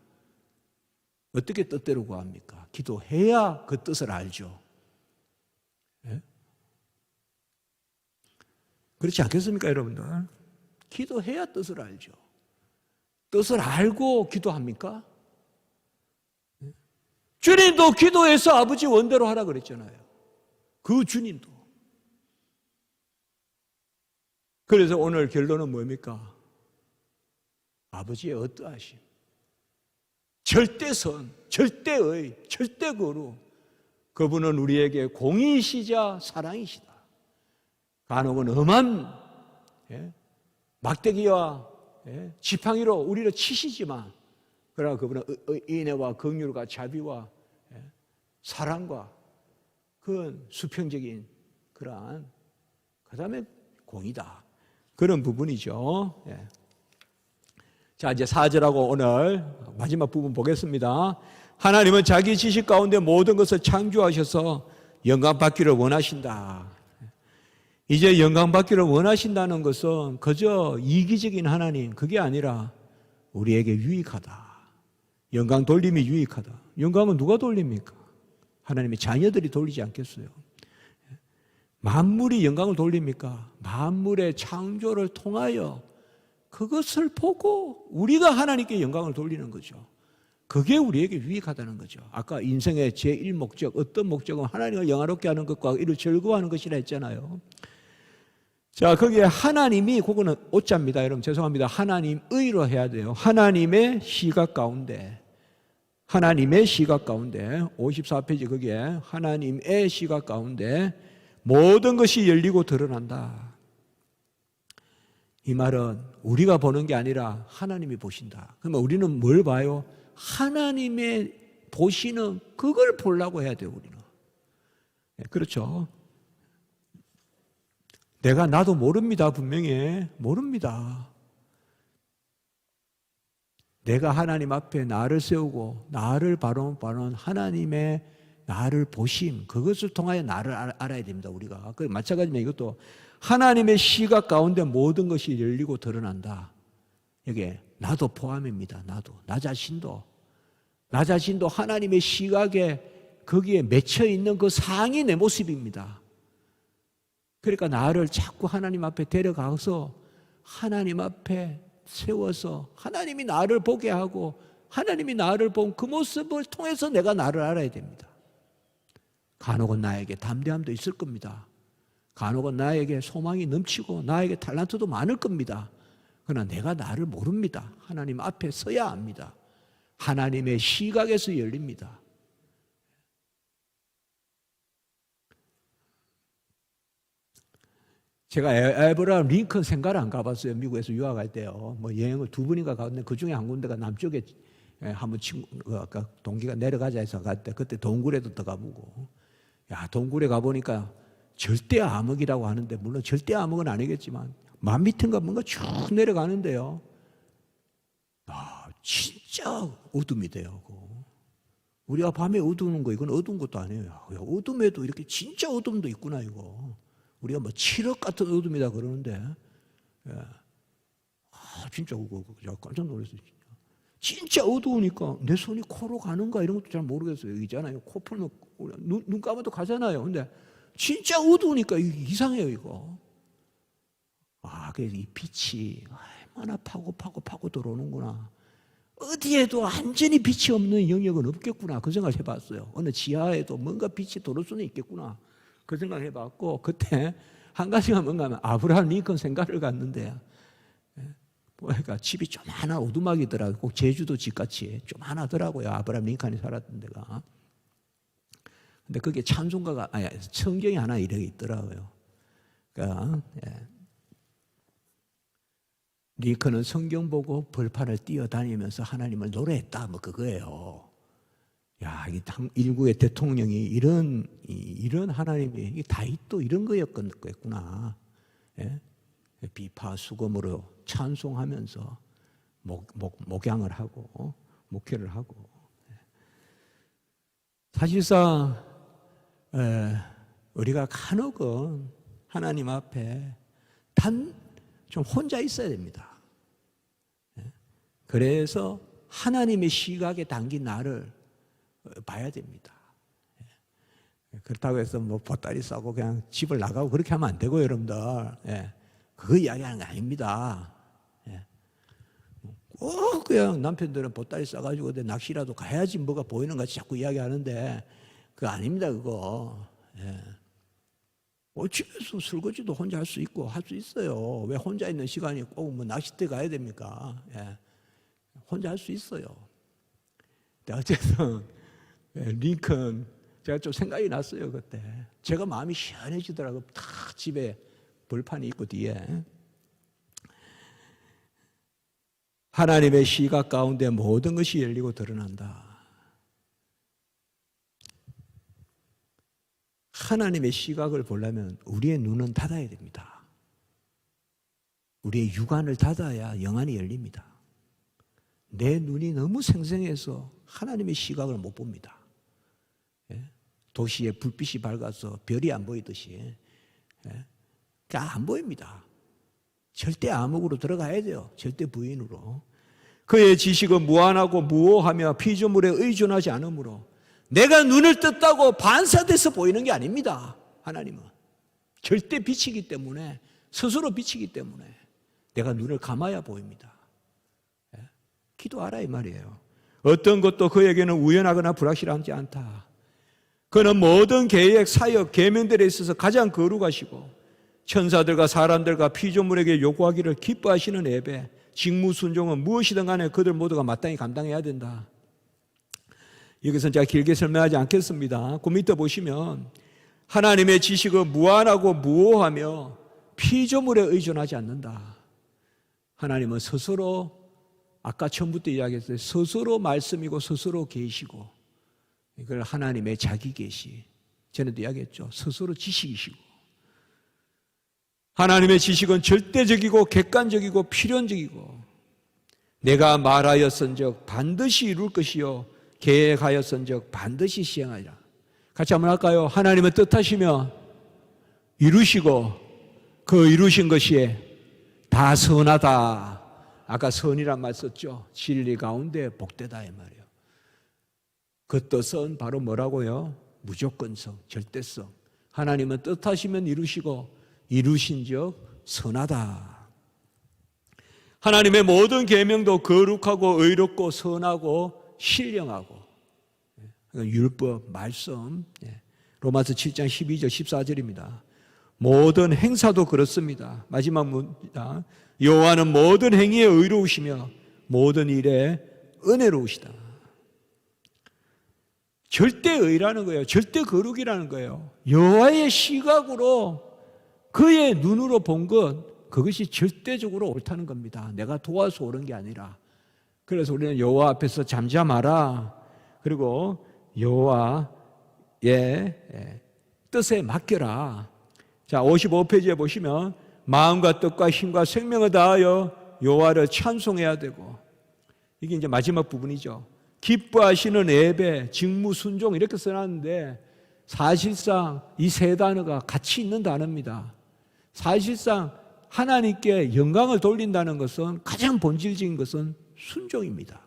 Speaker 1: 어떻게 뜻대로 구합니까? 기도해야 그 뜻을 알죠. 네? 그렇지 않겠습니까, 여러분들? 기도해야 뜻을 알죠. 뜻을 알고 기도합니까? 주님도 기도해서 아버지 원대로 하라 그랬잖아요. 그 주님도. 그래서 오늘 결론은 뭡니까? 아버지의 어떠하심, 절대선, 절대의, 절대거룩. 그분은 우리에게 공의시자 사랑이시다. 간혹은 엄한 막대기와 지팡이로 우리를 치시지만 그러나 그분은 인애와 긍휼과 자비와 사랑과 그 수평적인 그러한 그 다음에 공의다. 그런 부분이죠. 자, 이제 4절하고 오늘 마지막 부분 보겠습니다. 하나님은 자기 지식 가운데 모든 것을 창조하셔서 영광받기를 원하신다. 이제 영광받기를 원하신다는 것은 그저 이기적인 하나님, 그게 아니라 우리에게 유익하다. 영광 돌림이 유익하다. 영광은 누가 돌립니까? 하나님의 자녀들이 돌리지 않겠어요? 만물이 영광을 돌립니까? 만물의 창조를 통하여 그것을 보고 우리가 하나님께 영광을 돌리는 거죠. 그게 우리에게 유익하다는 거죠. 아까 인생의 제1목적, 어떤 목적은 하나님을 영화롭게 하는 것과 이를 즐거워하는 것이라 했잖아요. 자, 거기에 하나님이, 그거는 오자입니다. 여러분 죄송합니다. 하나님의로 해야 돼요. 하나님의 시각 가운데, 하나님의 시각 가운데 54페이지 거기에 하나님의 시각 가운데 모든 것이 열리고 드러난다. 이 말은 우리가 보는 게 아니라 하나님이 보신다. 그러면 우리는 뭘 봐요? 하나님의 보시는 그걸 보려고 해야 돼요, 우리는. 그렇죠. 나도 모릅니다, 분명히. 모릅니다. 내가 하나님 앞에 나를 세우고 나를 바라보는 하나님의 나를 보심, 그것을 통하여 나를 알아야 됩니다, 우리가. 마찬가지면 이것도 하나님의 시각 가운데 모든 것이 열리고 드러난다. 여기에 나도 포함입니다. 나 자신도 하나님의 시각에 거기에 맺혀 있는 그 상이 내 모습입니다. 그러니까 나를 자꾸 하나님 앞에 데려가서 하나님 앞에 세워서 하나님이 나를 보게 하고 하나님이 나를 본 그 모습을 통해서 내가 나를 알아야 됩니다. 간혹은 나에게 담대함도 있을 겁니다. 간혹은 나에게 소망이 넘치고 나에게 탤런트도 많을 겁니다. 그러나 내가 나를 모릅니다. 하나님 앞에 서야 합니다. 하나님의 시각에서 열립니다. 제가 에브라함 링컨 생가를 안 가봤어요. 미국에서 유학할 때요. 여행을 2번인가 갔는데 그 중에 한 군데가 남쪽에 한번 아까 동기가 내려가자 해서 갔대. 그때 동굴에도 더 가보고. 동굴에 가보니까 절대 암흑이라고 하는데, 물론 절대 암흑은 아니겠지만, 1000m인가 뭔가 쭉 내려가는데요. 진짜 어둠이 돼요. 우리가 밤에 어두운 거, 이건 어두운 것도 아니에요. 어둠에도 이렇게 진짜 어둠도 있구나, 이거. 우리가 칠흑 같은 어둠이다 그러는데, 진짜 깜짝 놀랐어요. 진짜 어두우니까 내 손이 코로 가는가 이런 것도 잘 모르겠어요. 있잖아요. 코 풀면 눈 감아도 가잖아요. 근데 진짜 어두우니까 이상해요, 이거. 그래서 이 빛이 얼마나 파고 들어오는구나. 어디에도 완전히 빛이 없는 영역은 없겠구나. 그 생각을 해봤어요. 어느 지하에도 뭔가 빛이 들어올 수는 있겠구나. 그 생각을 해봤고, 그때 한 가지가 뭔가 하면 아브라함 링컨 생가를 갔는데, 보니까 집이 조만한 오두막이더라고요. 꼭 제주도 집같이 조만하더라고요. 아브라함 링컨이 살았던 데가. 근데 그게 찬송가가, 성경이 하나 이렇게 있더라고요. 그러니까, 링컨은 성경 보고 벌판을 뛰어다니면서 하나님을 노래했다. 그거예요. 이 일국의 대통령이 이런 하나님이 다윗도 이런 거였구나. 비파 수금으로 찬송하면서 목양을 하고 목회를 하고. 사실상 우리가 간혹은 하나님 앞에 좀 혼자 있어야 됩니다. 그래서 하나님의 시각에 담긴 나를 봐야 됩니다. 그렇다고 해서 보따리 싸고 그냥 집을 나가고 그렇게 하면 안 되고, 여러분들. 그거 이야기하는 게 아닙니다. 꼭 그냥 남편들은 보따리 싸가지고 낚시라도 가야지 뭐가 보이는 같이 자꾸 이야기하는데 그거 아닙니다, 그거. 집에서 설거지도 혼자 할 수 있고 할 수 있어요. 왜 혼자 있는 시간이 꼭 낚시터 가야 됩니까? 혼자 할 수 있어요. 어쨌든 링컨, 제가 좀 생각이 났어요, 그때. 제가 마음이 시원해지더라고요. 딱 집에 벌판이 있고 뒤에. 하나님의 시각 가운데 모든 것이 열리고 드러난다. 하나님의 시각을 보려면 우리의 눈은 닫아야 됩니다. 우리의 육안을 닫아야 영안이 열립니다. 내 눈이 너무 생생해서 하나님의 시각을 못 봅니다. 도시에 불빛이 밝아서 별이 안 보이듯이 안 보입니다. 절대 암흑으로 들어가야 돼요. 절대 부인으로. 그의 지식은 무한하고 무오하며 피조물에 의존하지 않으므로 내가 눈을 떴다고 반사돼서 보이는 게 아닙니다. 하나님은 절대 빛이기 때문에, 스스로 빛이기 때문에 내가 눈을 감아야 보입니다. 기도하라 이 말이에요. 어떤 것도 그에게는 우연하거나 불확실하지 않다. 그는 모든 계획, 사역, 계명들에 있어서 가장 거룩하시고 천사들과 사람들과 피조물에게 요구하기를 기뻐하시는 예배, 직무 순종은 무엇이든 간에 그들 모두가 마땅히 감당해야 된다. 여기서 제가 길게 설명하지 않겠습니다. 그 밑에 보시면 하나님의 지식은 무한하고 무오하며 피조물에 의존하지 않는다. 하나님은 스스로, 아까 처음부터 이야기했어요. 스스로 말씀이고 스스로 계시고, 이걸 하나님의 자기 계시, 전에도 이야기했죠. 스스로 지식이시고, 하나님의 지식은 절대적이고 객관적이고 필연적이고, 내가 말하였은즉 반드시 이룰 것이요 계획하였은즉 반드시 시행하리라. 같이 한번 할까요? 하나님은 뜻하시면 이루시고 그 이루신 것이 다 선하다. 아까 선이란 말 썼죠. 진리 가운데 복되다 이 말이에요. 그 뜻은 바로 뭐라고요? 무조건성, 절대성. 하나님은 뜻하시면 이루시고 이루신즉 선하다. 하나님의 모든 계명도 거룩하고 의롭고 선하고 신령하고, 율법, 말씀, 로마서 7장 12절 14절입니다. 모든 행사도 그렇습니다. 마지막 문자, 여호와는 모든 행위에 의로우시며 모든 일에 은혜로우시다. 절대의라는 거예요. 절대 거룩이라는 거예요. 여호와의 시각으로, 그의 눈으로 본 것, 그것이 절대적으로 옳다는 겁니다. 내가 도와서 옳은 게 아니라. 그래서 우리는 여호와 앞에서 잠잠하라. 그리고 여호와의 뜻에 맡겨라. 자, 55페이지에 보시면 마음과 뜻과 힘과 생명을 다하여 여호와를 찬송해야 되고, 이게 이제 마지막 부분이죠. 기뻐하시는 예배, 직무 순종 이렇게 써놨는데 사실상 이 세 단어가 같이 있는 단어입니다. 사실상 하나님께 영광을 돌린다는 것은, 가장 본질적인 것은 순종입니다.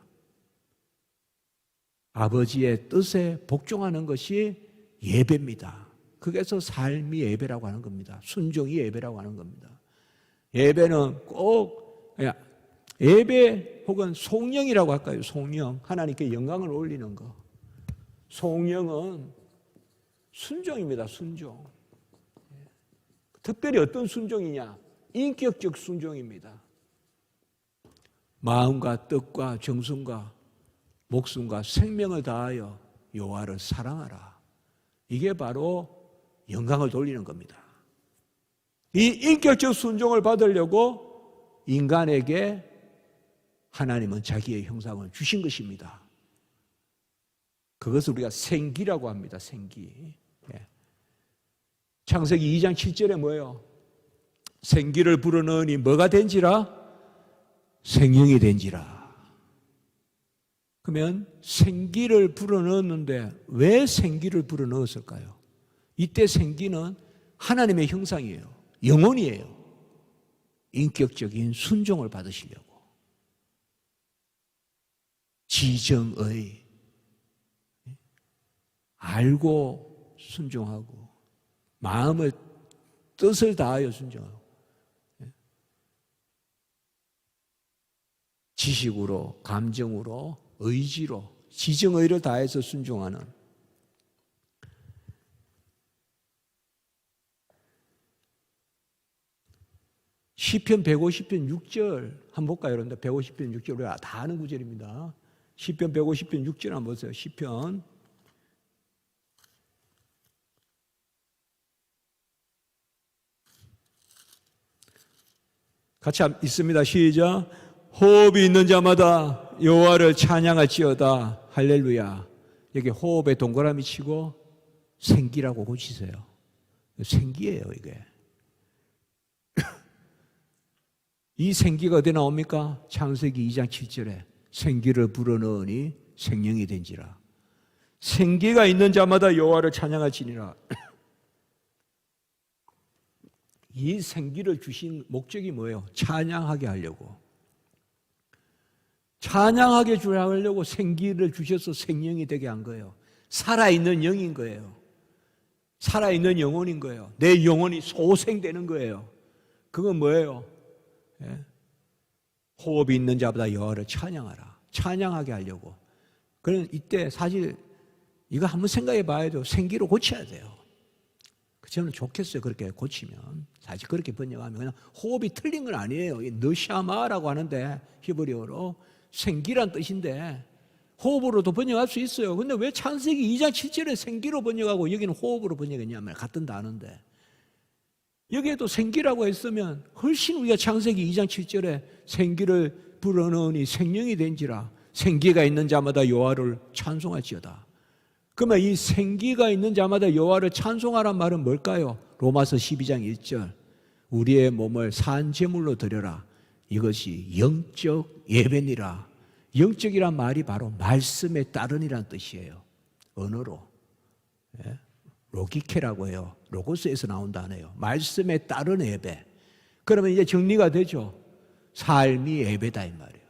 Speaker 1: 아버지의 뜻에 복종하는 것이 예배입니다. 그래서 삶이 예배라고 하는 겁니다. 순종이 예배라고 하는 겁니다. 예배는 꼭 예배 혹은 송영이라고 할까요? 송영, 하나님께 영광을 올리는 것. 송영은 순종입니다. 순종. 특별히 어떤 순종이냐? 인격적 순종입니다. 마음과 뜻과 정성과 목숨과 생명을 다하여 여호와를 사랑하라. 이게 바로 영광을 돌리는 겁니다. 이 인격적 순종을 받으려고 인간에게 하나님은 자기의 형상을 주신 것입니다. 그것을 우리가 생기라고 합니다. 생기. 창세기 2장 7절에 뭐예요? 생기를 불어넣으니 뭐가 된지라? 생명이 된지라. 그러면 생기를 불어넣었는데 왜 생기를 불어넣었을까요? 이때 생기는 하나님의 형상이에요. 영혼이에요. 인격적인 순종을 받으시려고. 지정의, 알고 순종하고 마음을, 뜻을 다하여 순종하고, 지식으로, 감정으로, 의지로, 지정의를 다해서 순종하는, 시편 150편 6절 한번 볼까요? 여러분들 150편 6절 우리가 다 아는 구절입니다. 시편 150편 6절 한번 보세요. 시편 같이 있습니다. 시작. 호흡이 있는 자마다 여호와를 찬양할지어다. 할렐루야. 여기 호흡에 동그라미 치고 생기라고 고치세요. 생기예요, 이게. 이 생기가 어디 나옵니까? 창세기 2장 7절에 생기를 불어넣으니 생명이 된지라. 생기가 있는 자마다 여호와를 찬양할지니라. 이 생기를 주신 목적이 뭐예요? 찬양하게 하려고. 찬양하게 하려고 생기를 주셔서 생명이 되게 한 거예요. 살아있는 영인 거예요. 살아있는 영혼인 거예요. 내 영혼이 소생되는 거예요. 그건 뭐예요? 예? 호흡이 있는 자보다 여호와를 찬양하라. 찬양하게 하려고. 그런 이때 사실 이거 한번 생각해 봐야 돼요. 생기로 고쳐야 돼요. 저는 좋겠어요. 그렇게 고치면. 사실 그렇게 번역하면 그냥 호흡이 틀린 건 아니에요. 너샤마라고 하는데 히브리어로 생기란 뜻인데 호흡으로도 번역할 수 있어요. 근데 왜 창세기 2장 7절에 생기로 번역하고 여기는 호흡으로 번역했냐면 같은 단어인데 여기에도 생기라고 했으면 훨씬 우리가 창세기 2장 7절에 생기를 불어넣으니 생명이 된지라 생기가 있는 자마다 여호와를 찬송할지어다. 그러면 이 생기가 있는 자마다 여호와를 찬송하란 말은 뭘까요? 로마서 12장 1절 우리의 몸을 산 제물로 드려라. 이것이 영적 예배니라. 영적이란 말이 바로 말씀에 따른이란 뜻이에요. 언어로. 예? 로기케라고 해요. 로고스에서 나온 단어예요. 말씀에 따른 예배. 그러면 이제 정리가 되죠. 삶이 예배다 이 말이에요.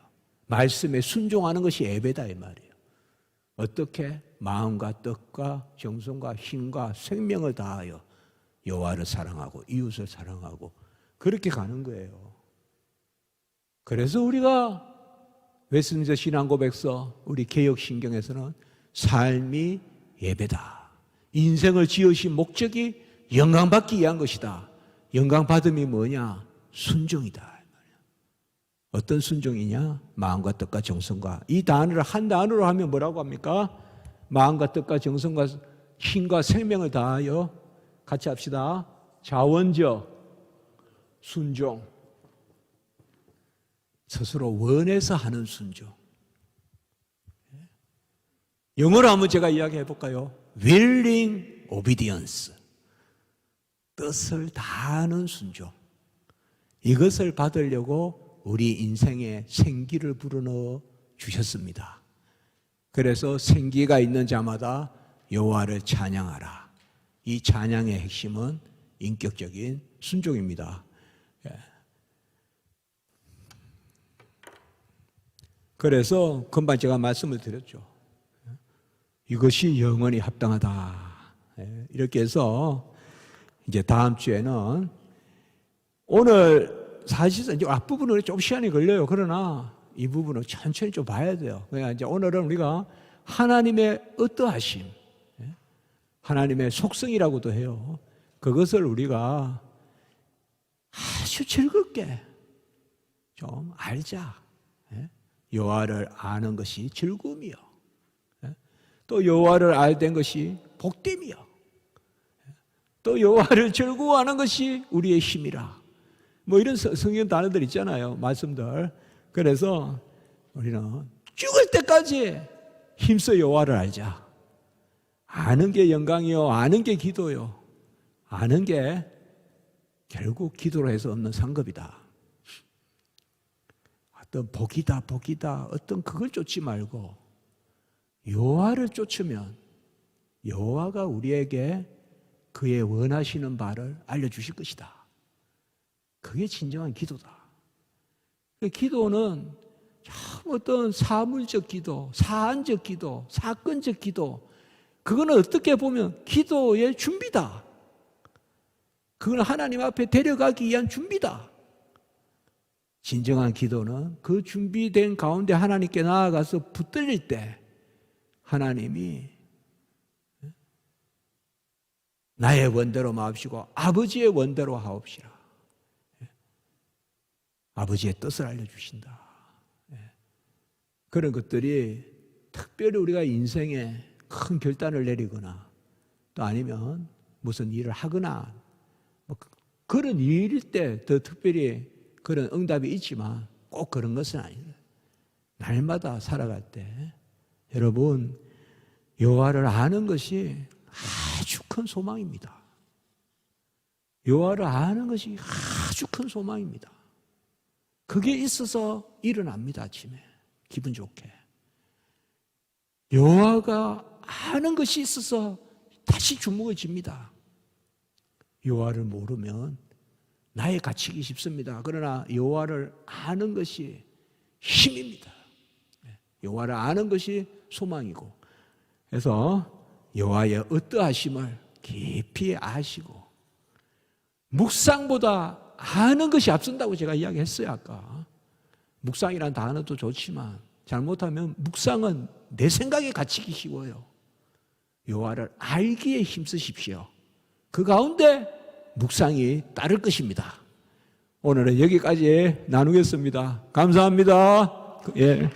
Speaker 1: 말씀에 순종하는 것이 예배다 이 말이에요. 어떻게? 마음과 뜻과 정성과 힘과 생명을 다하여 여호와를 사랑하고 이웃을 사랑하고 그렇게 가는 거예요. 그래서 우리가 웨스민스터 신앙고백서 우리 개역신경에서는 삶이 예배다. 인생을 지으신 목적이 영광받기 위한 것이다. 영광받음이 뭐냐? 순종이다. 어떤 순종이냐? 마음과 뜻과 정성과 이 단어를 한 단어로 하면 뭐라고 합니까? 마음과 뜻과 정성과 힘과 생명을 다하여 같이 합시다. 자원적 순종. 스스로 원해서 하는 순종. 영어로 한번 제가 이야기해 볼까요? willing obedience. 뜻을 다하는 순종. 이것을 받으려고 우리 인생에 생기를 불어넣어 주셨습니다. 그래서 생기가 있는 자마다 여호와를 찬양하라. 이 찬양의 핵심은 인격적인 순종입니다. 그래서 금방 제가 말씀을 드렸죠. 이것이 영원히 합당하다. 이렇게 해서 이제 다음 주에는 오늘 사실상 이제 앞부분은 좀 시간이 걸려요. 그러나 이 부분은 천천히 좀 봐야 돼요. 그러니까 이제 오늘은 우리가 하나님의 어떠하심, 하나님의 속성이라고도 해요. 그것을 우리가 아주 즐겁게 좀 알자. 여호와를 아는 것이 즐거움이요. 또 여호와를 알된 것이 복됨이요. 또 여호와를 즐거워하는 것이 우리의 힘이라. 뭐 이런 성경 단어들 있잖아요. 말씀들. 그래서 우리는 죽을 때까지 힘써 여호와를 알자. 아는 게 영광이요. 아는 게 기도요. 아는 게 결국 기도로 해서 얻는 상급이다. 어떤 복이다 어떤 그걸 쫓지 말고 여호와를 쫓으면 여호와가 우리에게 그의 원하시는 바를 알려주실 것이다. 그게 진정한 기도다. 기도는 참 어떤 사물적 기도, 사안적 기도, 사건적 기도, 그거는 어떻게 보면 기도의 준비다. 그건 하나님 앞에 데려가기 위한 준비다. 진정한 기도는 그 준비된 가운데 하나님께 나아가서 붙들릴 때 하나님이 나의 원대로 마옵시고 아버지의 원대로 하옵시라. 아버지의 뜻을 알려주신다. 그런 것들이 특별히 우리가 인생에 큰 결단을 내리거나 또 아니면 무슨 일을 하거나 뭐 그런 일일 때 더 특별히 그런 응답이 있지만 꼭 그런 것은 아니다. 날마다 살아갈 때 여러분 여호와를 아는 것이 아주 큰 소망입니다. 여호와를 아는 것이 아주 큰 소망입니다. 그게 있어서 일어납니다. 아침에 기분 좋게. 여호와가 아는 것이 있어서 다시 주목해집니다. 여호와를 모르면 나의 갇히기 쉽습니다. 그러나 여호와를 아는 것이 힘입니다. 여호와를 아는 것이 소망이고, 그래서 여호와의 어떠하심을 깊이 아시고 묵상보다 아는 것이 앞선다고 제가 이야기했어요. 아까 묵상이라는 단어도 좋지만 잘못하면 묵상은 내 생각에 갇히기 쉬워요. 여호와를 알기에 힘쓰십시오. 그 가운데 묵상이 따를 것입니다. 오늘은 여기까지 나누겠습니다. 감사합니다. 예.